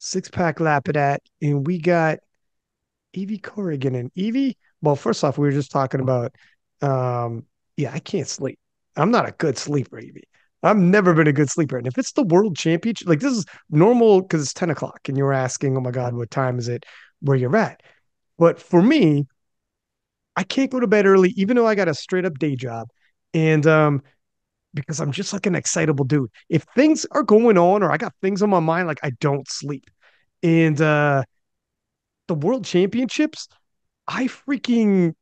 six-pack Lapadat, and we got Evie Corrigan. And Evie, well, first off, we were just talking about, um, yeah, I can't sleep. I'm not a good sleeper, Evie. I've never been a good sleeper. And if it's the world championship, like this is normal because it's 10 o'clock and you're asking, oh my God, what time is it where you're at? But for me, I can't go to bed early, even though I got a straight up day job. And because I'm just like an excitable dude. If things are going on or I got things on my mind, like I don't sleep. And the world championships, I freaking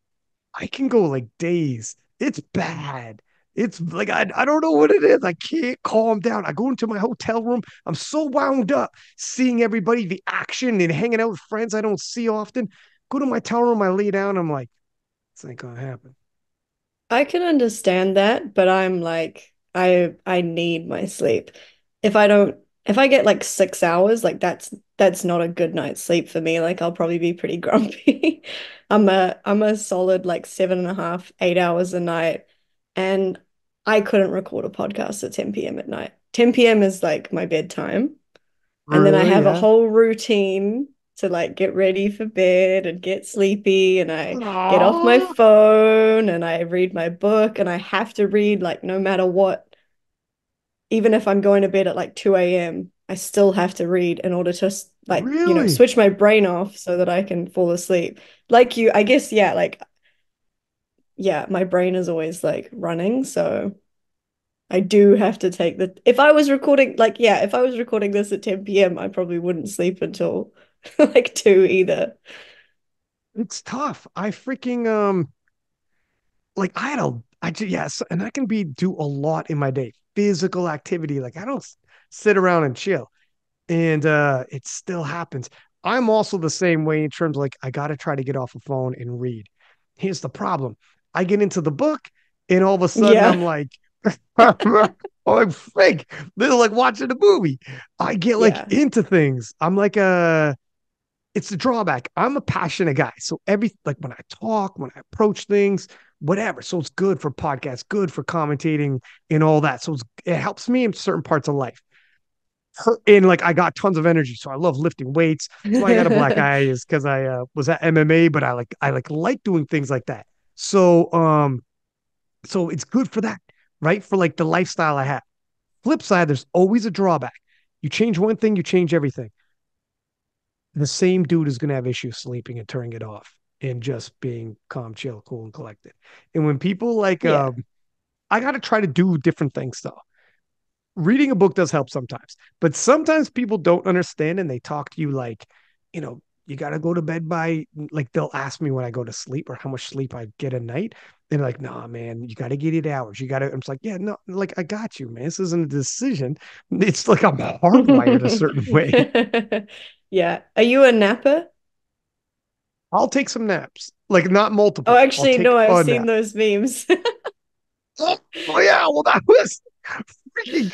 I can go like days. It's bad. It's like I don't know what it is. I can't calm down. I go into my hotel room. I'm so wound up seeing everybody, the action and hanging out with friends I don't see often. Go to my hotel room, I lay down, I'm like, this ain't gonna happen. I can understand that, but I'm like I need my sleep. If I don't if I get like 6 hours, like that's not a good night's sleep for me. Like I'll probably be pretty grumpy. I'm a solid like 7.5, 8 hours a night. And I couldn't record a podcast at 10 p.m. at night. 10 p.m. is like my bedtime. And then I Really? have a Yeah. whole routine to like get ready for bed and get sleepy and I get off my Aww. phone and I read my book and I have to read like no matter what, even if I'm going to bed at like 2 a.m., I still have to read in order to like, Really? switch my brain off so that I can fall asleep. Like you, I guess, yeah, like yeah, my brain is always like running, so I do have to take the if I was recording like yeah, if I was recording this at 10 p.m., I probably wouldn't sleep until like 2 either. It's tough. I freaking like I had a I just yes, and I can be do a lot in my day. Physical activity. Like I don't sit around and chill. And it still happens. I'm also the same way in terms of like I gotta try to get off a phone and read. Here's the problem. I get into the book and all of a sudden Yeah. I'm like I'm fake. This is like watching a movie. I get like Yeah. into things. I'm like it's a drawback. I'm a passionate guy. So every like when I talk, when I approach things, whatever. So it's good for podcasts, good for commentating and all that. So it helps me in certain parts of life. And like I got tons of energy, so I love lifting weights. That's why I got a black eye is because I was at MMA, but I like doing things like that. So it's good for that, right? For like the lifestyle I have. Flip side, there's always a drawback. You change one thing, you change everything. The same dude is gonna have issues sleeping and turning it off and just being calm, chill, cool, and collected. And when people like Yeah. I gotta try to do different things though. Reading a book does help sometimes, but sometimes people don't understand and they talk to you like, you got to go to bed by like they'll ask me when I go to sleep or how much sleep I get a night. And they're like, nah, man, you got to get 8 hours. You got to, I'm just like, yeah, no, like I got you, man. This isn't a decision. It's like I'm hardwired a certain way. Yeah. Are you a napper? I'll take some naps, like not Oh, multiple. I'll actually, take no, I've a seen nap. those memes. Oh, yeah, well, that was freaking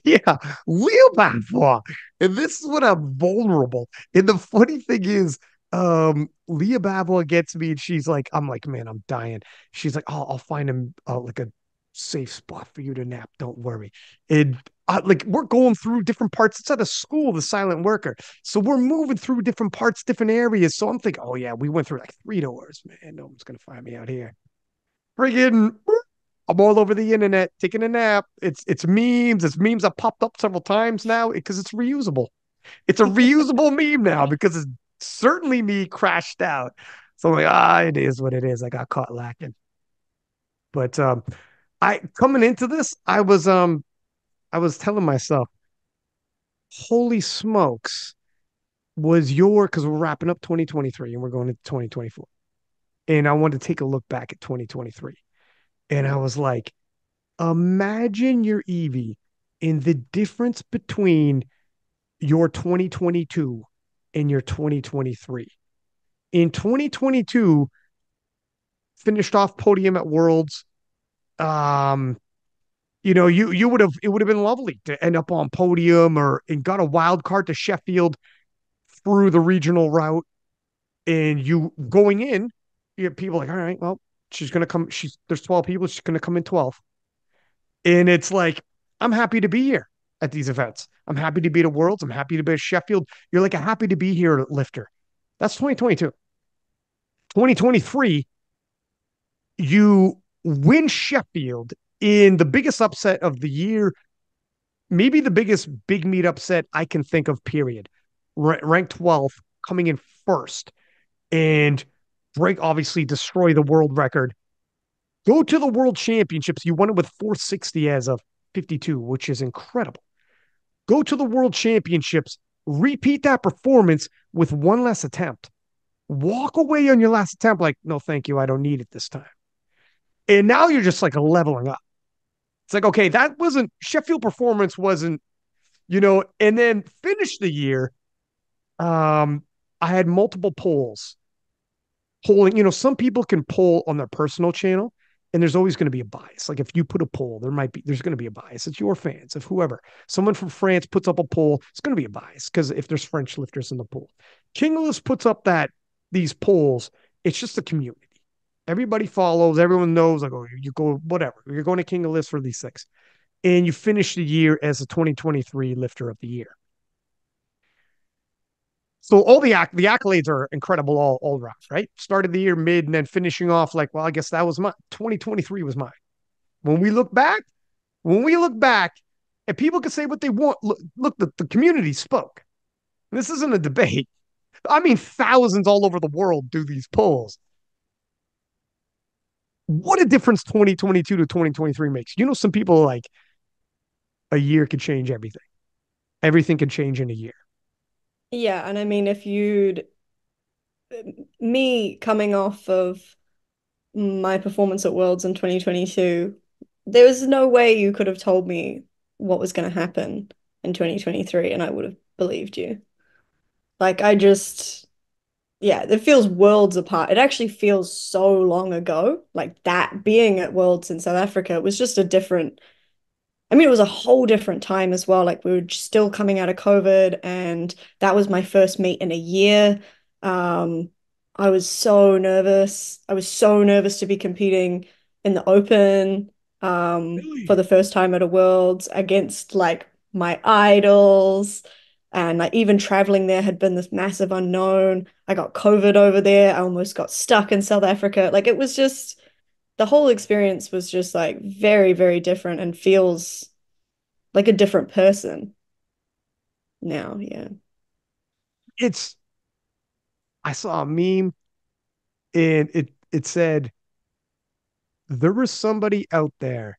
yeah, Leo Batflaw. And this is when I'm vulnerable. And the funny thing is, Leah Babla gets me and she's like, I'm like, man, I'm dying. She's like, oh, I'll find him like a safe spot for you to nap. Don't worry. And like we're going through different parts. It's at a school, the silent worker. So we're moving through different parts, different areas. So I'm thinking, oh yeah, we went through like 3 doors, man. No one's gonna find me out here. Friggin' I'm all over the internet taking a nap. It's memes. It's memes that popped up several times now because it's reusable. It's a reusable meme now because it's certainly me crashed out. So I'm like, it is what it is. I got caught lacking. But I coming into this, I was telling myself, holy smokes, was your because we're wrapping up 2023 and we're going into 2024. And I wanted to take a look back at 2023. And I was like, imagine your Evie in the difference between your 2022 and your 2023. In 2022, finished off podium at Worlds. Um, you would have it would have been lovely to end up on podium or and got a wild card to Sheffield through the regional route. And you going in, you have people like, all right, well, she's gonna come. There's 12 people, she's gonna come in 12. And it's like, I'm happy to be here. at these events. I'm happy to be at Worlds. I'm happy to be at Sheffield. You're like a happy to be here lifter. That's 2022. 2023, you win Sheffield in the biggest upset of the year, maybe the biggest big meet upset I can think of, period. Ranked 12th, coming in first, and break, obviously, destroy the world record. Go to the World Championships. You won it with 460 as of 52, which is incredible. Go to the World Championships, repeat that performance with one less attempt. Walk away on your last attempt like, no, thank you. I don't need it this time. And now you're just like a leveling up. It's like, okay, that wasn't Sheffield performance wasn't, and then finish the year. I had multiple polls polling. Some people can poll on their personal channel, and there's always going to be a bias. Like if you put a poll, there's going to be a bias. It's your fans. If whoever, someone from France puts up a poll, it's going to be a bias because if there's French lifters in the poll, Kingless puts up these polls. It's just a community. Everybody follows. Everyone knows. Like, oh, you go whatever. You're going to King of List for these six, and you finish the year as the 2023 Lifter of the Year. So all the accolades are incredible all around, right? Started the year mid and then finishing off like, well, I guess that was mine. 2023 was mine. When we look back, and people can say what they want. Look, the community spoke. This isn't a debate. I mean, thousands all over the world do these polls. What a difference 2022 to 2023 makes. Some people are like a year could change everything. Everything can change in a year. Yeah, and I mean, if you'd me coming off of my performance at Worlds in 2022, there was no way you could have told me what was going to happen in 2023 and I would have believed you. Like, yeah, it feels worlds apart. It actually feels so long ago. Like that being at Worlds in South Africa was just a different, I mean, it was a whole different time as well. Like we were still coming out of COVID, and that was my first meet in a year. Um, I was so nervous. I was so nervous to be competing in the open, for Really? the first time at a Worlds against like my idols. And like even traveling there had been this massive unknown. I got COVID over there. I almost got stuck in South Africa. Like it was just the whole experience was just like very, very different and feels like a different person now. Yeah. It's I saw a meme and it said there is somebody out there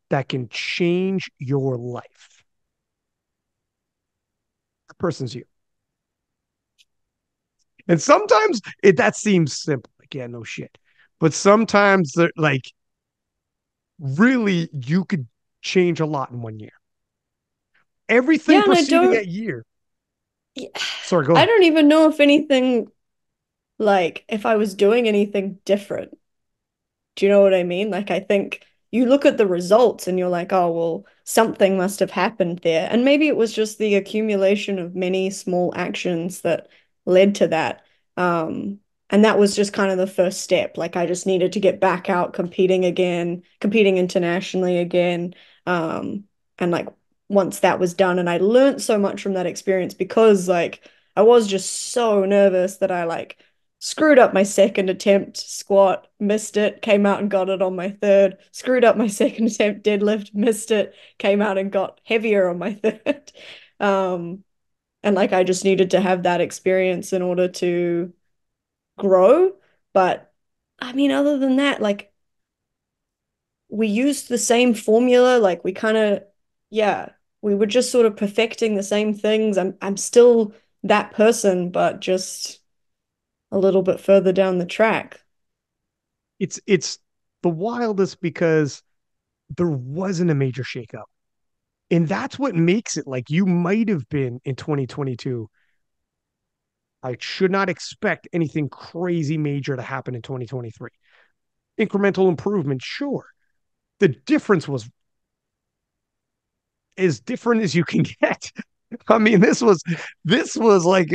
that can change your life. The person's you. And sometimes that seems simple. Like, yeah, no shit. But sometimes they're like really you could change a lot in one year. Everything Yeah. And I preceding don't, that year. yeah, Sorry, go I ahead. don't even know if anything, like, if I was doing anything different. Do you know what I mean? Like, I think you look at the results and you're like, oh, well, something must have happened there. And maybe it was just the accumulation of many small actions that led to that. Um, and that was just kind of the first step. Like, I just needed to get back out competing again, competing internationally again. Um, and like, once that was done, and I learned so much from that experience because, like, I was just so nervous that I like screwed up my second attempt squat, missed it, came out and got it on my third, screwed up my second attempt deadlift, missed it, came out and got heavier on my third. Um, and like I just needed to have that experience in order to grow. But I mean, other than that, like we used the same formula, like we kind of, yeah, we were just sort of perfecting the same things. I'm still that person, but just a little bit further down the track. It's the wildest because there wasn't a major shakeup. And that's what makes it like you might have been in 2022. I should not expect anything crazy major to happen in 2023. Incremental improvement, sure. The difference was as different as you can get. I mean, this was like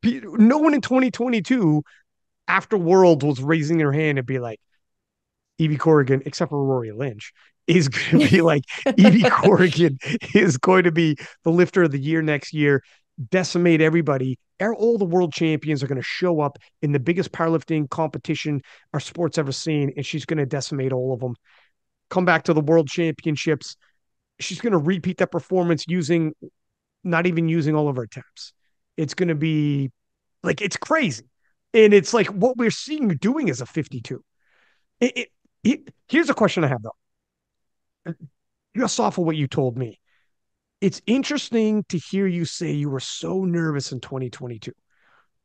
no one in 2022 after Worlds was raising their hand and be like Evie Corrigan, except for Rory Lynch. is going to be like Evie Corrigan is going to be the lifter of the year next year, decimate everybody. All the world champions are going to show up in the biggest powerlifting competition our sport's ever seen, and she's going to decimate all of them. Come back to the world championships. She's going to repeat that performance using not even using all of her attempts. It's going to be like, it's crazy. And it's like what we're seeing you doing as a 52. Here's a question I have though. Just off of what you told me, it's interesting to hear you say you were so nervous in 2022.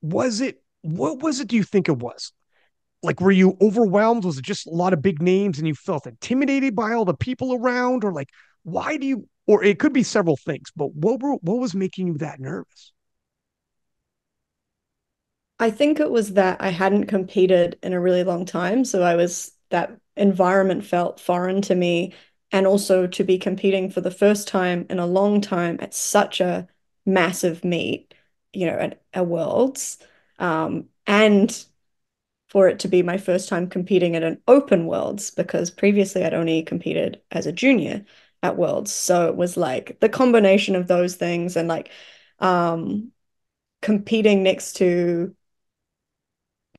What was it, do you think it was? Like, were you overwhelmed? Was it just a lot of big names and you felt intimidated by all the people around? Or like, why do you, or it could be several things, but what was making you that nervous? I think it was that I hadn't competed in a really long time. So that environment felt foreign to me. And also to be competing for the first time in a long time at such a massive meet, at a Worlds. And for it to be my first time competing at an open Worlds, because previously I'd only competed as a junior at Worlds. So it was like the combination of those things and like um, competing next to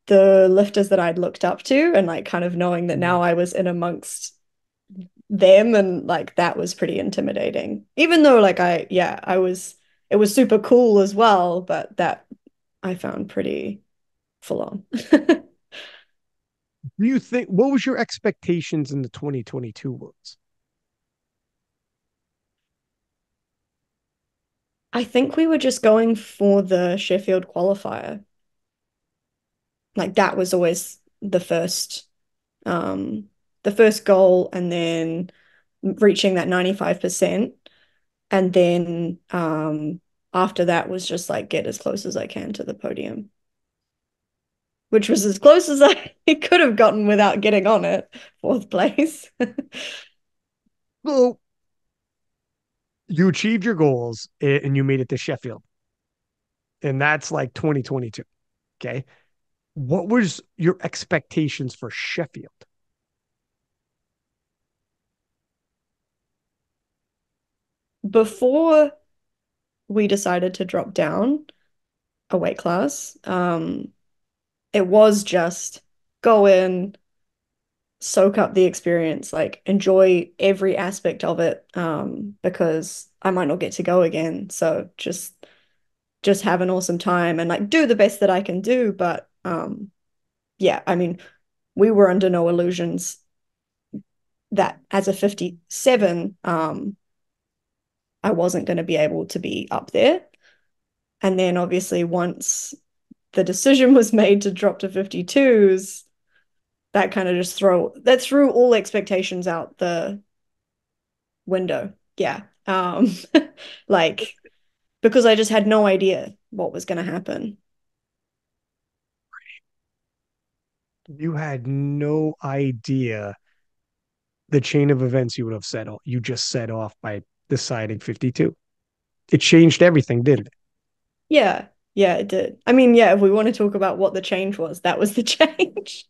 the lifters that I'd looked up to and like kind of knowing that now I was in amongst them and like that was pretty intimidating. Even though like it was super cool as well, but that I found pretty full on. Do you think, what was your expectations in the 2022 Worlds? I think we were just going for the Sheffield qualifier. Like that was always um the first goal and then reaching that 95%. And then after that was just like get as close as I can to the podium, which was as close as I could have gotten without getting on it, fourth place. So you achieved your goals and you made it to Sheffield. And that's like 2022. Okay. What was your expectations for Sheffield? Before we decided to drop down a weight class, it was just go in, soak up the experience, like enjoy every aspect of it, because I might not get to go again. So just have an awesome time and like do the best that I can do. But yeah, I mean, we were under no illusions that as a 57, I wasn't going to be able to be up there. And then obviously once the decision was made to drop to 52s, that kind of just threw all expectations out the window. Yeah. Like because I just had no idea what was going to happen. You had no idea the chain of events you would have set off. You just set off by deciding 52. It changed everything, didn't it? Yeah. Yeah, it did. I mean, yeah, if we want to talk about what the change was, that was the change.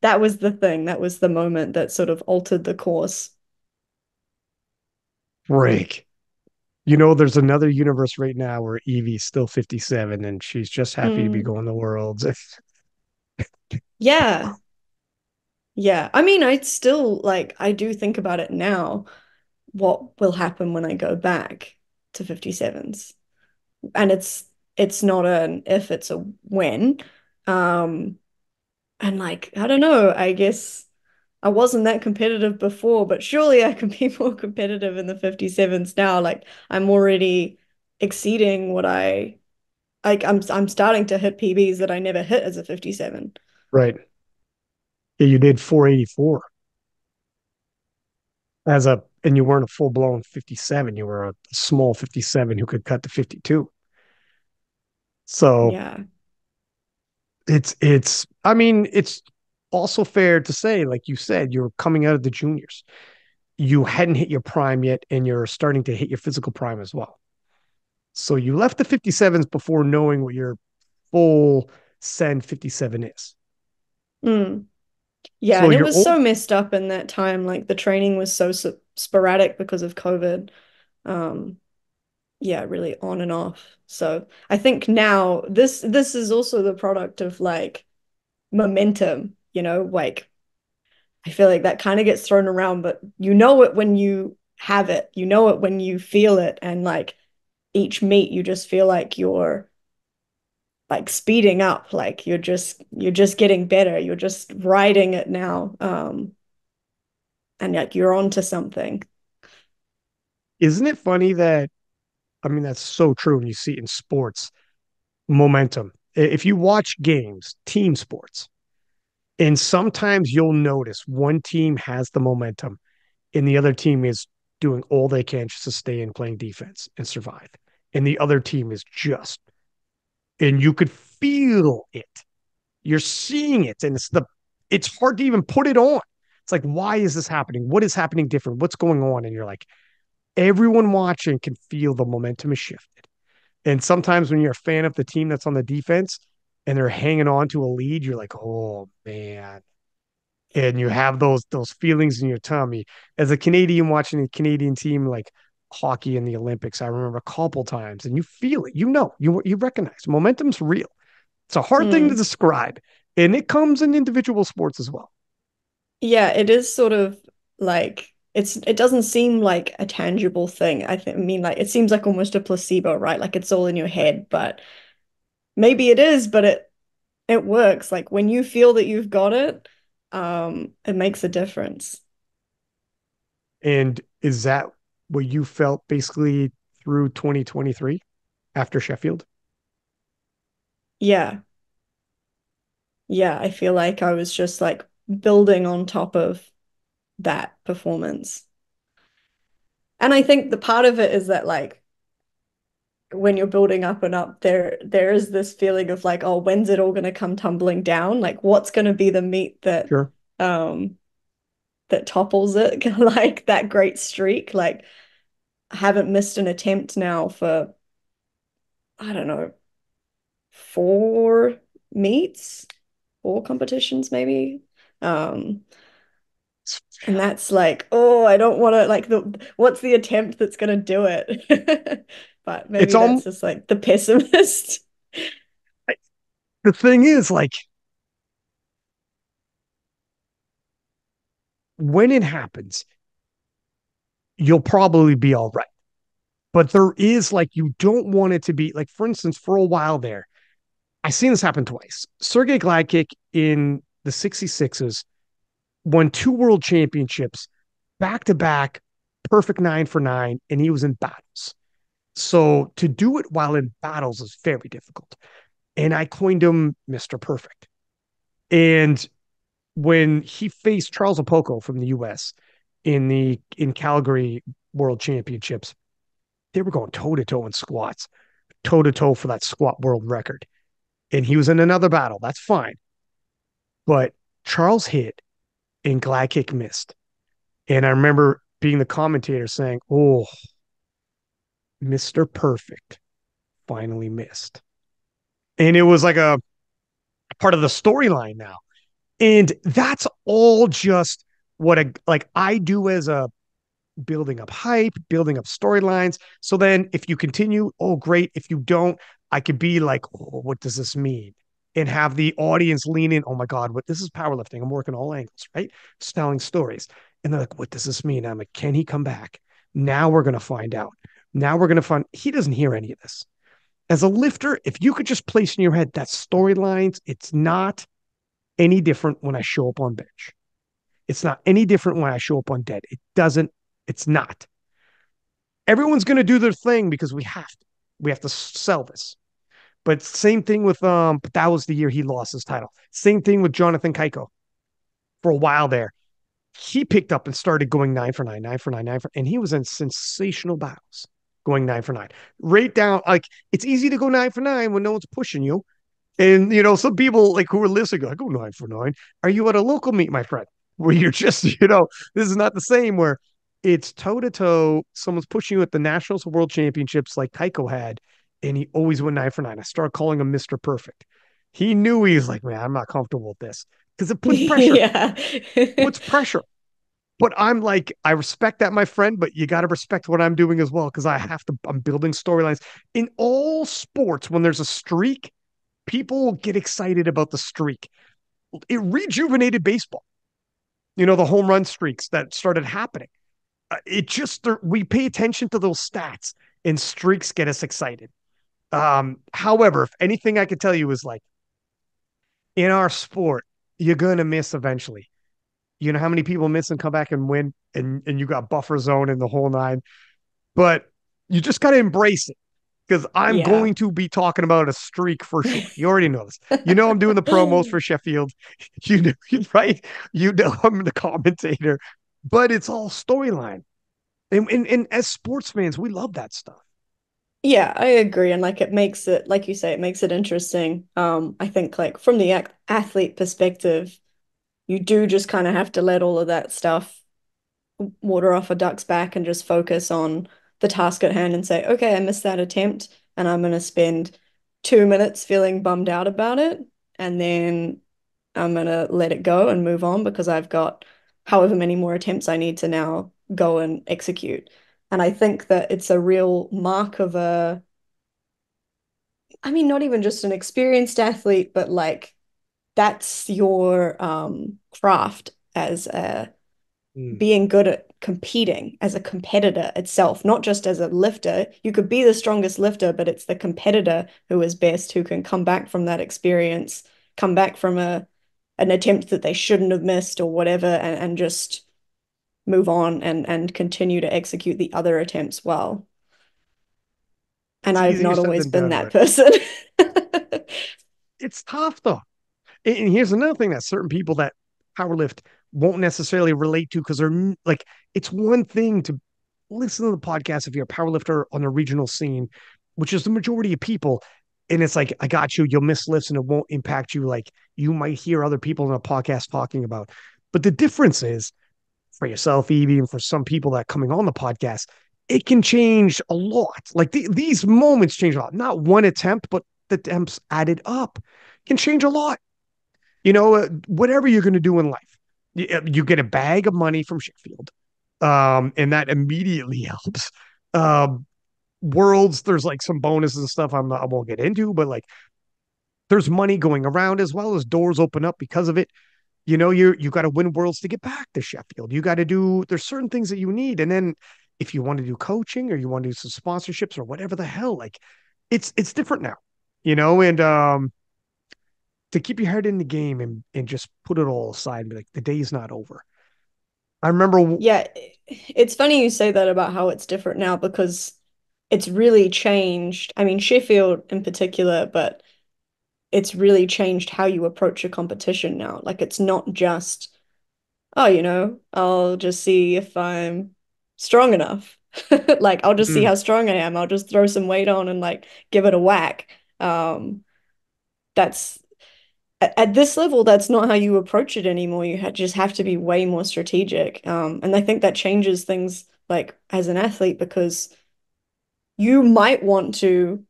That was the thing. That was the moment that sort of altered the course. Break. You know, there's another universe right now where Evie's still 57 and she's just happy to be Mm, going to Worlds. yeah. Yeah. I mean, I still like I do think about it now. What will happen when I go back to 57s? And it's not an if, it's a when. Um, and like, I don't know, I guess I wasn't that competitive before, but surely I can be more competitive in the 57s now. Like I'm already exceeding what I like I'm starting to hit PBs that I never hit as a 57. Right. Yeah, you did 484 and you weren't a full blown 57. You were a small 57 who could cut to 52. So Yeah. I mean, it's also fair to say, like you said, you're coming out of the juniors. You hadn't hit your prime yet, and you're starting to hit your physical prime as well. So you left the 57s before knowing what your full send 57 is. Mm. Yeah, So and it you're was old. so messed up in that time. Like the training was so sporadic because of COVID. Um, yeah, really on and off. So I think now this is also the product of like momentum, like I feel like that kind of gets thrown around, but you know it when you have it, you know it when you feel it, and like each meet you just feel like you're like speeding up, like you're just getting better, you're just riding it now. And like you're on to something. Isn't it funny that, I mean, that's so true when you see it in sports, momentum. If you watch games, team sports, and sometimes you'll notice one team has the momentum and the other team is doing all they can just to stay in playing defense and survive. And the other team is just, and you could feel it. You're seeing it, and it's hard to even put it on. It's like, why is this happening? What is happening different? What's going on? And you're like, everyone watching can feel the momentum is shifted. And sometimes when you're a fan of the team that's on the defense and they're hanging on to a lead, you're like, oh man. And you have those feelings in your tummy. As a Canadian watching a Canadian team like hockey in the Olympics, I remember a couple times, and you feel it. You recognize momentum's real. It's a hard thing to Mm. describe, and it comes in individual sports as well. Yeah, it is sort of like it doesn't seem like a tangible thing. I mean like it seems like almost a placebo, right? Like it's all in your Right. head, but maybe it is, but it works. Like when you feel that you've got it, it makes a difference. And is that what you felt basically through 2023 after Sheffield? Yeah. Yeah, I feel like I was just like building on top of that performance. And I think the part of it is that like when you're building up and up, there is this feeling of like, oh, when's it all gonna come tumbling down? Like what's gonna be the meat Sure. um that topples it, like that great streak. Like I haven't missed an attempt now for, I don't know, four meets, four competitions maybe. Um, and that's like, oh, I don't want to like the what's the attempt that's gonna do it? But It's maybe that's all just like the pessimist. the thing is like when it happens, you'll probably be all right. But there is like you don't want it to be like, for instance, for a while there, I seen this happen twice. Sergey Gladkick in the 66s won two world championships back to back, perfect 9 for 9, and he was in battles. So to do it while in battles is very difficult. And I coined him Mr. Perfect. And when he faced Charles Opoco from the US in Calgary World Championships, they were going toe to toe in squats, toe to toe for that squat world record. And he was in another battle. That's fine. But Charles hit and Gladkick missed. And I remember being the commentator saying, oh, Mr. Perfect finally missed. And it was like a part of the storyline now. And that's all just what I do as a building up hype, building up storylines. So then if you continue, oh great. If you don't, I could be like, oh, what does this mean? And have the audience lean in, oh my God, what this is powerlifting. I'm working all angles, right? Just telling stories. And they're like, what does this mean? And I'm like, can he come back? Now we're gonna find out. Now we're gonna find he doesn't hear any of this. As a lifter, if you could just place in your head that storylines, it's not any different when I show up on bench. It's not any different when I show up on dead. It doesn't, it's not. Everyone's going to do their thing because we have to. We have to sell this. But same thing with but that was the year he lost his title. Same thing with Jonathan Keiko for a while there. He picked up and started going 9 for 9, 9 for 9, 9 for, and he was in sensational battles going 9 for 9. Right down, like it's easy to go 9 for 9 when no one's pushing you. And some people like who are listening, like, go 9 for 9. Are you at a local meet, my friend? Where you're just, this is not the same where it's toe to toe. Someone's pushing you at the nationals or world championships like Tycho had, and he always went 9 for 9. I started calling him Mr. Perfect. He knew he was like, man, I'm not comfortable with this. because it puts pressure. Yeah. Puts pressure. But I'm like, I respect that, my friend, but you got to respect what I'm doing as well because I have to, I'm building storylines. In all sports, when there's a streak, people get excited about the streak. It rejuvenated baseball, the home run streaks that started happening. It just, we pay attention to those stats and streaks get us excited. However, if anything I could tell you is like, in our sport, you're going to miss eventually. You know how many people miss and come back and win, and you got buffer zone and the whole nine. But you just got to embrace it because I'm Yeah. going to be talking about a streak for sure. You already know this. You know I'm doing the promos for Sheffield. You know, right? You know I'm the commentator, but it's all storyline. And as sports fans, we love that stuff. Yeah, I agree. And like it makes it, like you say, it makes it interesting. I think like from the athlete perspective, you do just kind of have to let all of that stuff water off a duck's back and just focus on the task at hand and say, okay, I missed that attempt and I'm going to spend 2 minutes feeling bummed out about it. And then I'm going to let it go and move on because I've got however many more attempts I need to now go and execute. And I think that it's a real mark of I mean, not even just an experienced athlete, but like that's your craft as a Mm. being good at competing as a competitor itself, not just as a lifter. You could be the strongest lifter, but it's the competitor who is best, who can come back from that experience, come back from an attempt that they shouldn't have missed or whatever, and just move on and continue to execute the other attempts well. And It's I've easier not said always than been done, that but person. it's tough though. And here's another thing that certain people that powerlift won't necessarily relate to because they're like, it's one thing to listen to the podcast if you're a powerlifter on the regional scene, which is the majority of people. And it's like, I got you, you'll miss lifts and it won't impact you like you might hear other people in a podcast talking about. But the difference is for yourself, Evie, and for some people that are coming on the podcast, it can change a lot. Like these moments change a lot. Not one attempt, but the attempts added up can change a lot. Whatever you're going to do in life, you get a bag of money from Sheffield, and that immediately helps. Um, Worlds, there's like some bonuses and stuff I won't get into, but like there's money going around as well as doors open up because of it. You got to win worlds to get back to Sheffield. You got to do. There's certain things that you need, and then if you want to do coaching or you want to do some sponsorships or whatever the hell, like it's different now, and to keep your head in the game and just put it all aside and be like, the day's not over. I remember, Yeah, it's funny you say that about how it's different now because it's really changed. I mean, Sheffield in particular, but it's really changed how you approach a competition now. Like it's not just, oh, I'll just see if I'm strong enough. Like I'll just see mm, how strong I am. I'll just throw some weight on and like give it a whack. That's at this level, that's not how you approach it anymore. You just have to be way more strategic. And I think that changes things like as an athlete because you might want to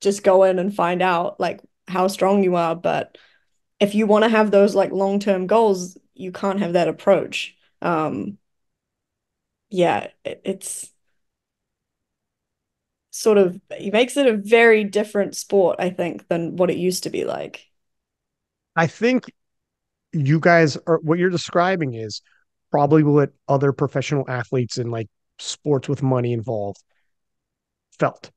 just go in and find out like how strong you are, but if you want to have those like long-term goals, you can't have that approach. Yeah, it's sort of it makes it a very different sport, I think, than what it used to be like. I think you guys are what you're describing is probably what other professional athletes in like sports with money involved felt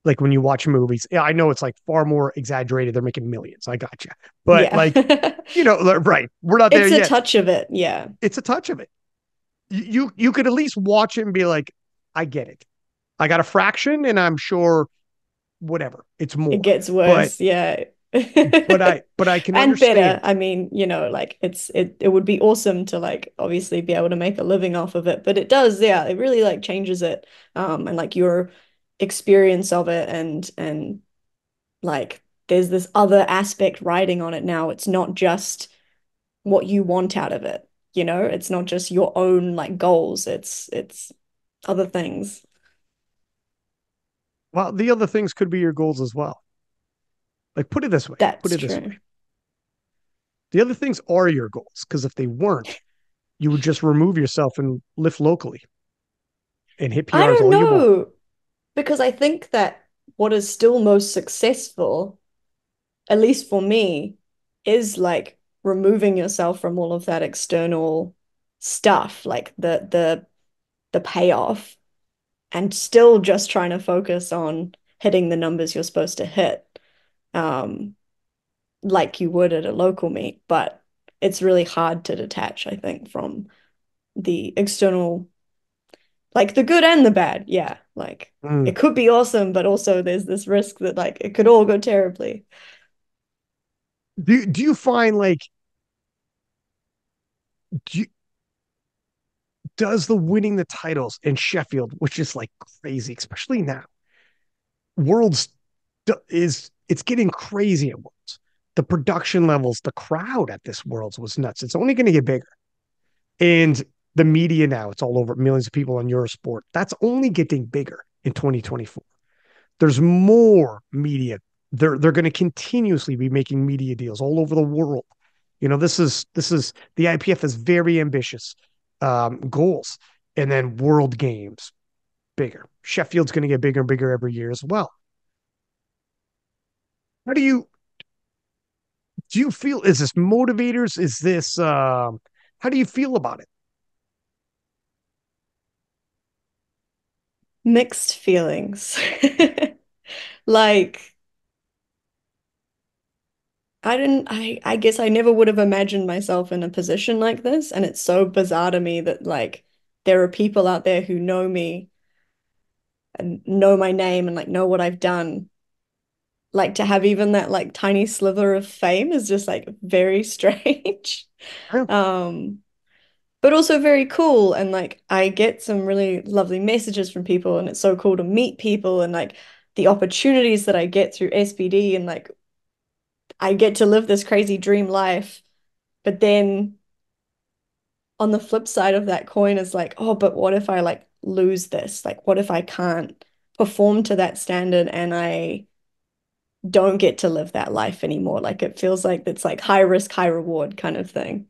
like when you watch movies. Yeah, I know it's like far more exaggerated. They're making millions. I got you, but Yeah. like right? We're not there It's a yet. touch of it. Yeah. It's a touch of it. You could at least watch it and be like, I get it. I got a fraction, and I'm sure whatever it's It more. gets But worse. Yeah. but I can And better. understand. I mean, like it would be awesome to like obviously be able to make a living off of it, but it does, yeah, it really like changes it. And like your experience of it and like there's this other aspect riding on it now. It's not just what you want out of it, It's not just your own like goals. It's other things. Well, the other things could be your goals as well. Like put it this way. Put That's it this way. true. The other things are your goals, because if they weren't, you would just remove yourself and lift locally and hit I PRs don't all you want. know because I think that what is still most successful, at least for me, is like removing yourself from all of that external stuff, like the payoff, and still just trying to focus on hitting the numbers you're supposed to hit, um, like you would at a local meet. But it's really hard to detach, I think, from the external, like the good and the bad. Yeah, like Mm. it could be awesome, but also there's this risk that like it could all go terribly. Do you find like do you, does the winning the titles in Sheffield, which is like crazy, especially now, Worlds is it's getting crazy at Worlds. The production levels, the crowd at this Worlds was nuts. It's only going to get bigger. And the media now, it's all over millions of people on Eurosport. That's only getting bigger in 2024. There's more media. They're going to continuously be making media deals all over the world. You know, this is the IPF has very ambitious goals, and then World Games bigger. Sheffield's going to get bigger and bigger every year as well. How do you feel? Is this motivators? Is this how do you feel about it? Mixed feelings. Like I guess I never would have imagined myself in a position like this, and it's so bizarre to me that like there are people out there who know me and know my name and like know what I've done. Like to have even that like tiny sliver of fame is just like very strange. Yeah. Um, but also very cool. And like I get some really lovely messages from people, and it's so cool to meet people and like the opportunities that I get through SBD, and like I get to live this crazy dream life. But then on the flip side of that coin is like, oh, but what if I like lose this? Like, what if I can't perform to that standard and I don't get to live that life anymore? Like, it feels like it's like high risk, high reward kind of thing.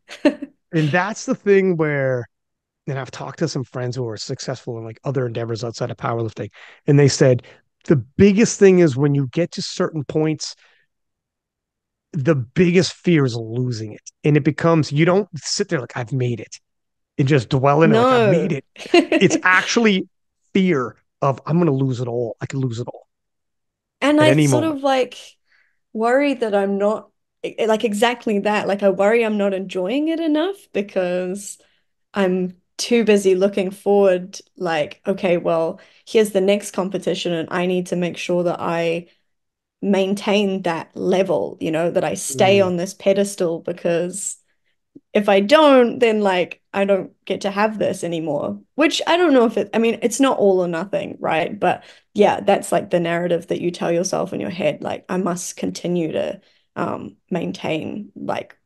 And that's the thing where, and I've talked to some friends who are successful in like other endeavors outside of powerlifting, and they said the biggest thing is when you get to certain points, the biggest fear is losing it. And it becomes, you don't sit there like, I've made it and just dwell in it like, I've made No. it. It's actually fear of, I'm going to lose it all. I could lose it all And at I any sort moment. of like worry that I'm not like exactly that. Like, I worry I'm not enjoying it enough because I'm too busy looking forward, like, okay, well, here's the next competition, and I need to make sure that I maintain that level, that I stay Mm, on this pedestal, because if I don't, then like I don't get to have this anymore. Which I don't know if I mean, it's not all or nothing, right? But yeah, that's like the narrative that you tell yourself in your head, like I must continue to maintain like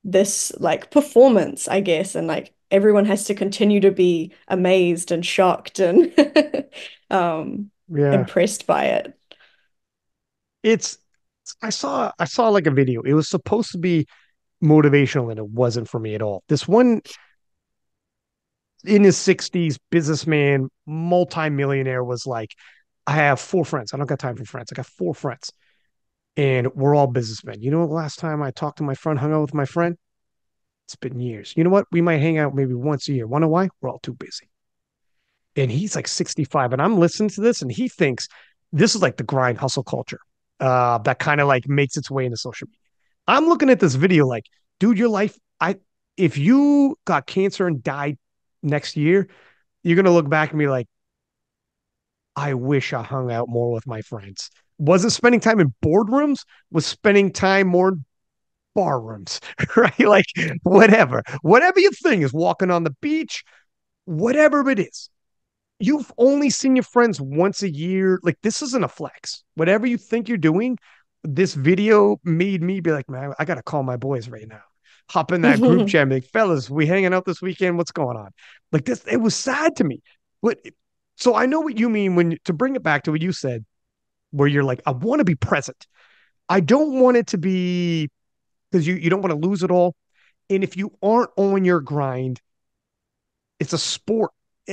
this like performance, I guess, and like everyone has to continue to be amazed and shocked and um yeah. impressed by it. It's, I saw like a video. It was supposed to be motivational and it wasn't for me at all. This one in his 60s businessman, multimillionaire was like, I have four friends. I don't got time for friends. I got four friends and we're all businessmen. You know, the last time I talked to my friend, hung out with my friend, it's been years. You know what? We might hang out maybe once a year. Wanna know why? We're all too busy. And he's like 65. And I'm listening to this and he thinks this is like the grind hustle culture that kind of like makes its way into social media. I'm looking at this video like, dude, your life, if you got cancer and died next year, you're gonna look back and be like, I wish I hung out more with my friends. Wasn't spending time in boardrooms, was spending time more in bar rooms, right? Like whatever your thing is, walking on the beach, whatever it is. You've only seen your friends once a year. Like this isn't a flex. Whatever you think you're doing, this video made me be like, man, I gotta call my boys right now. Hop in that group chat, and be like, fellas, we hanging out this weekend. What's going on? Like this, it was sad to me. But so I know what you mean when to bring it back to what you said, where you're like, I want to be present. I don't want it to be. because you don't want to lose it all. And if you aren't on your grind, it's a sport.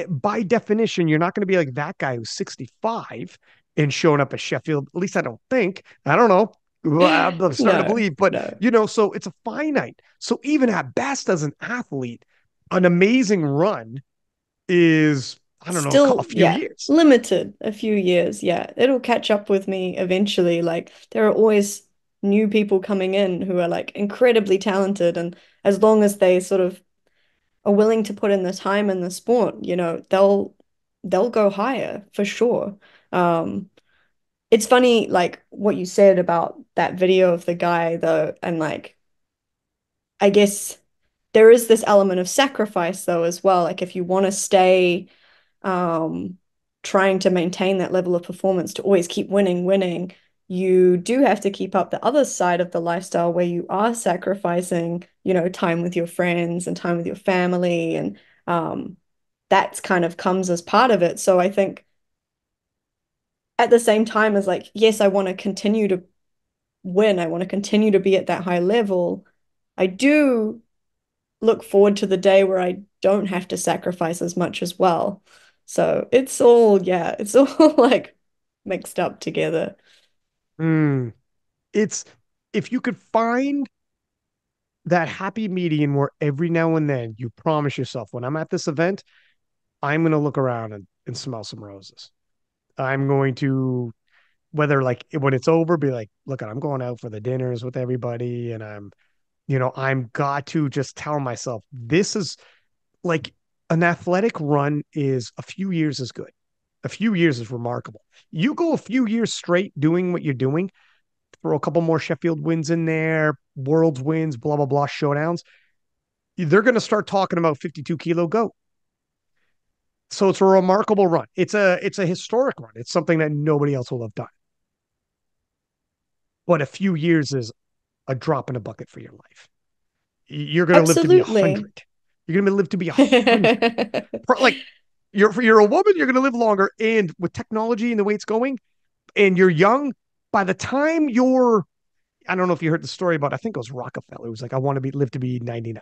By definition, you're not going to be like that guy who's 65 and showing up at Sheffield. At least I don't think. I don't know. Well, I'm starting to No, believe, but no. so it's a finite. So even at best as an athlete, an amazing run is, I don't know, a Still, few yeah, years. limited a few years. Yeah, it'll catch up with me eventually. Like, there are always new people coming in who are like incredibly talented. And as long as they sort of are willing to put in the time in the sport, they'll go higher for sure. Um, it's funny, like what you said about that video of the guy though, and like I guess there is this element of sacrifice though as well. Like if you want to stay um, trying to maintain that level of performance to always keep winning, you do have to keep up the other side of the lifestyle where you are sacrificing, time with your friends and time with your family, and that's kind of comes as part of it. So I think at the same time as like, yes, I want to continue to win, I want to continue to be at that high level. I do look forward to the day where I don't have to sacrifice as much as well. So it's all, yeah, it's all like mixed up together. Mm. It's if you could find that happy median where every now and then you promise yourself, when I'm at this event, I'm going to look around and smell some roses. I'm going to, whether like when it's over, be like, look, I'm going out for the dinners with everybody. And I'm got to just tell myself, this is like an athletic run is a few years is good. A few years is remarkable. You go a few years straight doing what you're doing, throw a couple more Sheffield wins in there, world's wins, blah, blah, blah, showdowns. They're going to start talking about 52 kilo goat. So it's a remarkable run. It's a historic run. It's something that nobody else will have done. But a few years is a drop in a bucket for your life. You're going to live to be Absolutely. 100. You're going to live to be 100. Like you're a woman, you're going to live longer. And with technology and the way it's going, and you're young, by the time you're, I don't know if you heard the story about, I think it was Rockefeller. It was like, I want to live to be 99.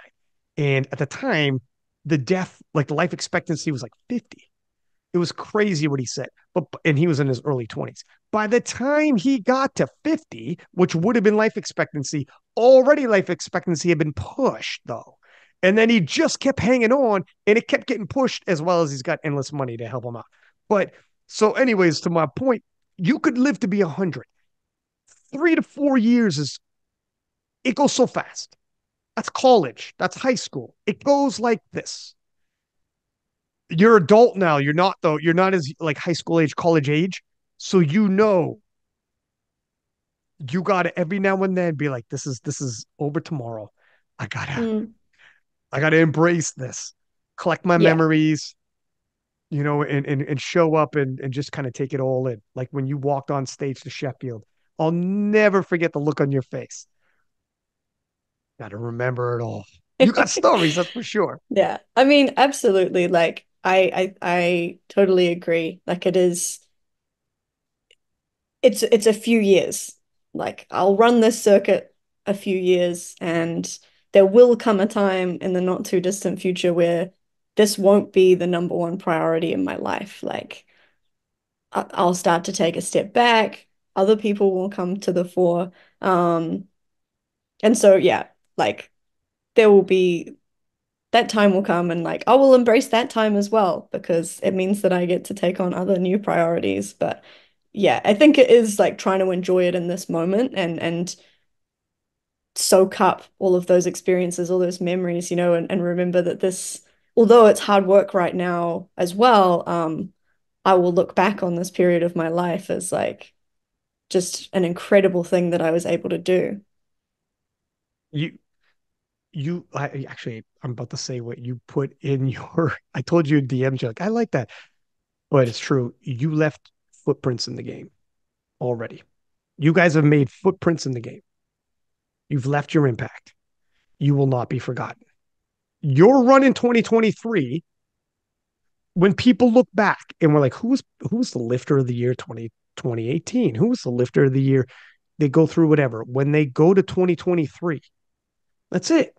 And at the time, the life expectancy was like 50. It was crazy what he said. And he was in his early 20s. By the time he got to 50, which would have been life expectancy, already life expectancy had been pushed though. And then he just kept hanging on and it kept getting pushed as well as he's got endless money to help him out. But so, anyways, to my point, you could live to be 100. 3 to 4 years it goes so fast. That's college. That's high school. It goes like this. You're adult now. You're not though. You're not as like high school age, college age. So you gotta every now and then be like, this is over tomorrow. I gotta Mm, I gotta embrace this, collect my yeah. memories, and show up and just kind of take it all in. Like when you walked on stage to Sheffield, I'll never forget the look on your face. Gotta remember it all. You got stories, that's for sure. Yeah. I mean, absolutely. Like I totally agree. Like it's a few years. Like I'll run this circuit a few years, and there will come a time in the not too distant future where this won't be the number one priority in my life. Like I'll start to take a step back. Other people will come to the fore. And so yeah, like there will be that time will come, and like I will embrace that time as well because it means that I get to take on other new priorities. But yeah, I think it is like trying to enjoy it in this moment and soak up all of those experiences, all those memories, and remember that this, although it's hard work right now as well, I will look back on this period of my life as like just an incredible thing that I was able to do. You I actually I'm about to say what you put in your I told you in DMs, you're like, I like that. But it's true. You left footprints in the game already. You guys have made footprints in the game. You've left your impact. You will not be forgotten. Your run in 2023, when people look back and we're like, who's the lifter of the year 2018? Who was the lifter of the year? They go through whatever. When they go to 2023, That's it.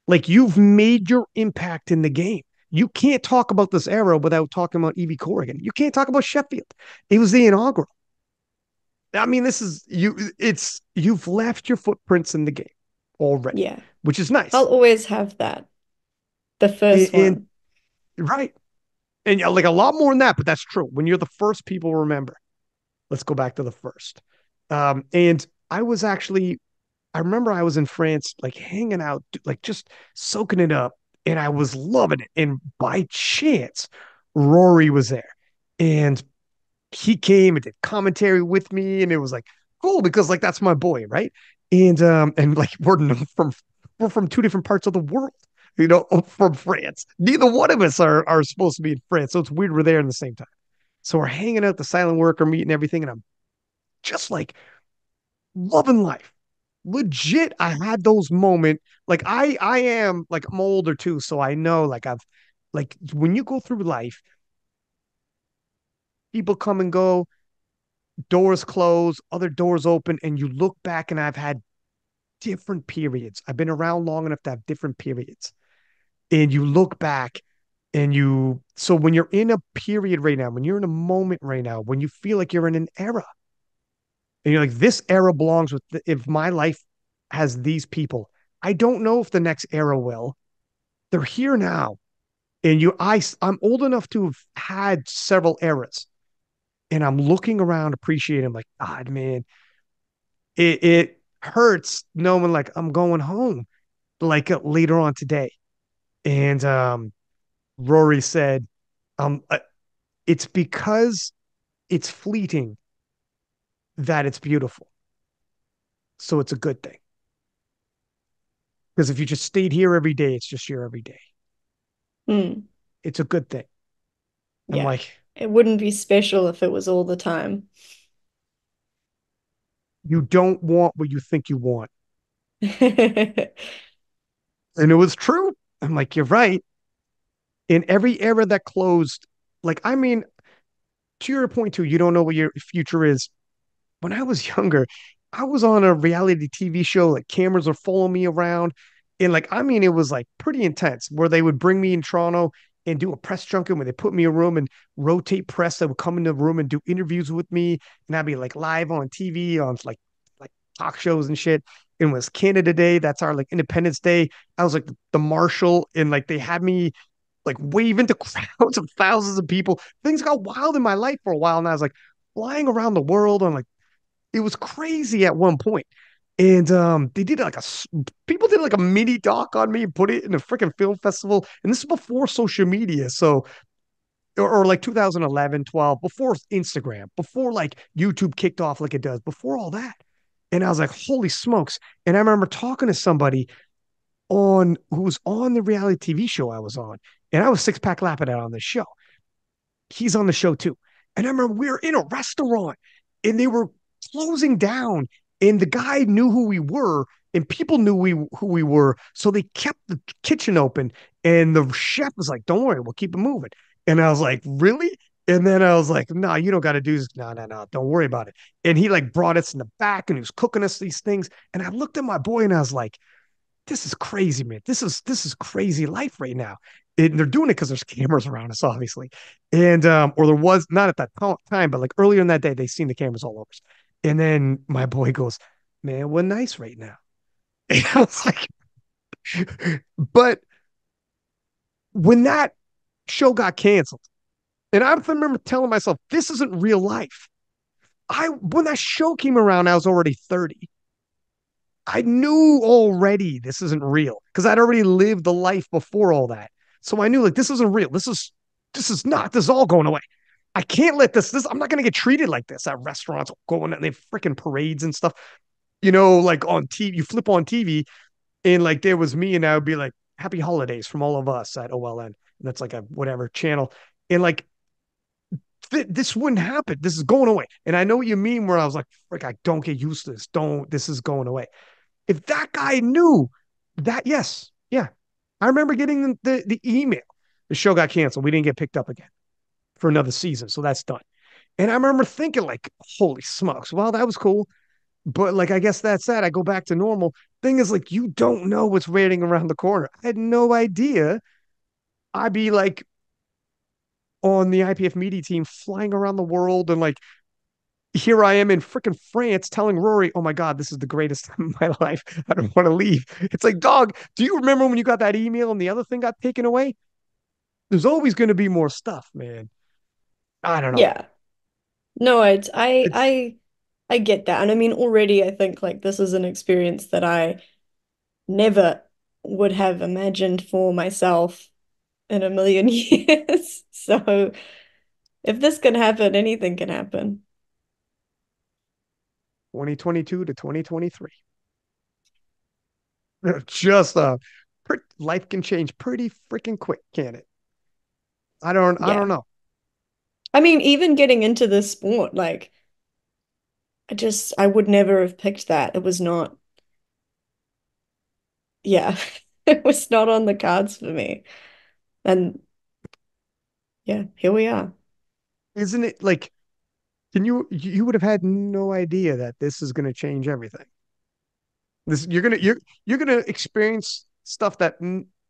Like you've made your impact in the game. You can't talk about this era without talking about Evie Corrigan. You can't talk about Sheffield. It was the inaugural. I mean, this is you. It's you've left your footprints in the game already, Yeah. which is I'll nice. always have that. The first And one. right, and like a lot more than that, but that's true. When you're the first, people remember. Let's go back to the first. And I was actually, I remember I was in France, like hanging out, like just soaking it up, and I was loving it. And by chance, Rory was there, and he came and did commentary with me, and it was like cool because like that's my boy, right? And like we're from two different parts of the world, from France. Neither one of us are supposed to be in France, so it's weird we're there in the same time. So we're hanging out, the silent worker meet and everything, and I'm just like loving life. Legit, I had those moments. Like I am like I'm older too, so I know like I've like when you go through life, people come and go, doors close, other doors open, and you look back and I've had different periods. I've been around long enough to have different periods. And you look back and so when you're in a period right now, when you're in a moment right now, when you feel like you're in an era, and you're like, this era belongs with, if my life has these people, I don't know if the next era will. They're here now. And I'm old enough to have had several eras. And I'm looking around, appreciating, like, God, man, it hurts knowing like I'm going home like later on today. And Rory said, it's because it's fleeting that it's beautiful. So it's a good thing. Because if you just stayed here every day, it's just your every day. Hmm. It's a good thing. I'm Yeah. like, It wouldn't be special if it was all the time. you don't want what you think you want. And it was true. I'm like, you're right. In every era that closed, like, I mean, to your point too, you don't know what your future is. When I was younger, I was on a reality TV show, like cameras are following me around. And like, I mean, it was like pretty intense where they would bring me in Toronto and do a press junket where they put me in a room and rotate press that would come in the room and do interviews with me. And I'd be like live on TV on like talk shows and shit. It was Canada Day. That's our like Independence Day. I was like the marshal and like they had me like wave into crowds of thousands of people. Things got wild in my life for a while. And I was like flying around the world on like it was crazy at one point. And they did like people did like a mini doc on me and put it in a freaking film festival. And this is before social media. So, or like 2011, 12, before Instagram, before like YouTube kicked off like it does, before all that. And I was like, holy smokes. And I remember talking to somebody on who was on the reality TV show I was on. And I was six pack Lapadat on this show. He's on the show too. And I remember we were in a restaurant and they were closing down, and the guy knew who we were, and people knew who we were. So they kept the kitchen open, and the chef was like, "Don't worry, we'll keep it moving." And I was like, "Really?" And then I was like, "No, you don't got to do this. No, no, no, don't worry about it." And he like brought us in the back, and he was cooking us these things. And I looked at my boy, and I was like, this is crazy, man. This is crazy life right now. And they're doing it because there's cameras around us, obviously. And or there was not at that time, but like earlier in that day, they seen the cameras all over us. And then my boy goes, "Man, we're nice right now." And I was like, but when that show got canceled, and I remember telling myself, this isn't real life. When that show came around, I was already 30. I knew already this isn't real because I'd already lived the life before all that. So I knew like this isn't real. This is all going away. I can't let this I'm not gonna get treated like this at restaurants going and they freaking parades and stuff. Like on TV, you flip on TV and like there was me and I would be like, happy holidays from all of us at OLN. And that's like a whatever channel. And like this wouldn't happen. This is going away. And I know what you mean where I was like, frick, I don't get used to this. This is going away. If that guy knew that, yes, yeah. I remember getting the email. The show got canceled. We didn't get picked up again for another season. So that's done. And I remember thinking, like, holy smokes. Well, that was cool. But like, I guess that's that. I go back to normal. Thing is, like, you don't know what's waiting around the corner. I had no idea. I'd be like on the IPF media team flying around the world and like here I am in freaking France telling Rory, oh my God, this is the greatest time of my life. I don't want to leave. It's like, dog, do you remember when you got that email and the other thing got taken away? There's always going to be more stuff, man. I don't know. Yeah. No, It's I get that. And I mean already I think like this is an experience that I never would have imagined for myself in a million years. So if this can happen, anything can happen. 2022 to 2023. Just life can change pretty freaking quick, can it? I don't Yeah. know. I mean, even getting into this sport, like I would never have picked that. It was not, yeah, it was not on the cards for me. And yeah, here we are. Isn't it like, can you would have had no idea that this is going to change everything. This you're gonna experience stuff that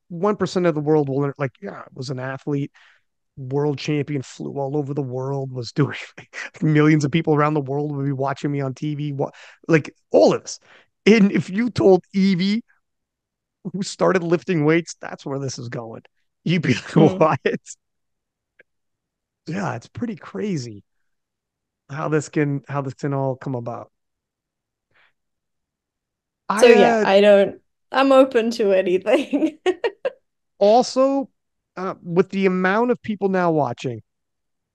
1% of the world will like. Yeah, I was an athlete, world champion, flew all over the world, was doing millions of people around the world would be watching me on TV. Like all of this. And if you told Evie, who started lifting weights, that's where this is going, you'd be like, Mm. what? Yeah, it's pretty crazy how this can all come about. So I yeah, I'm open to anything. also with the amount of people now watching,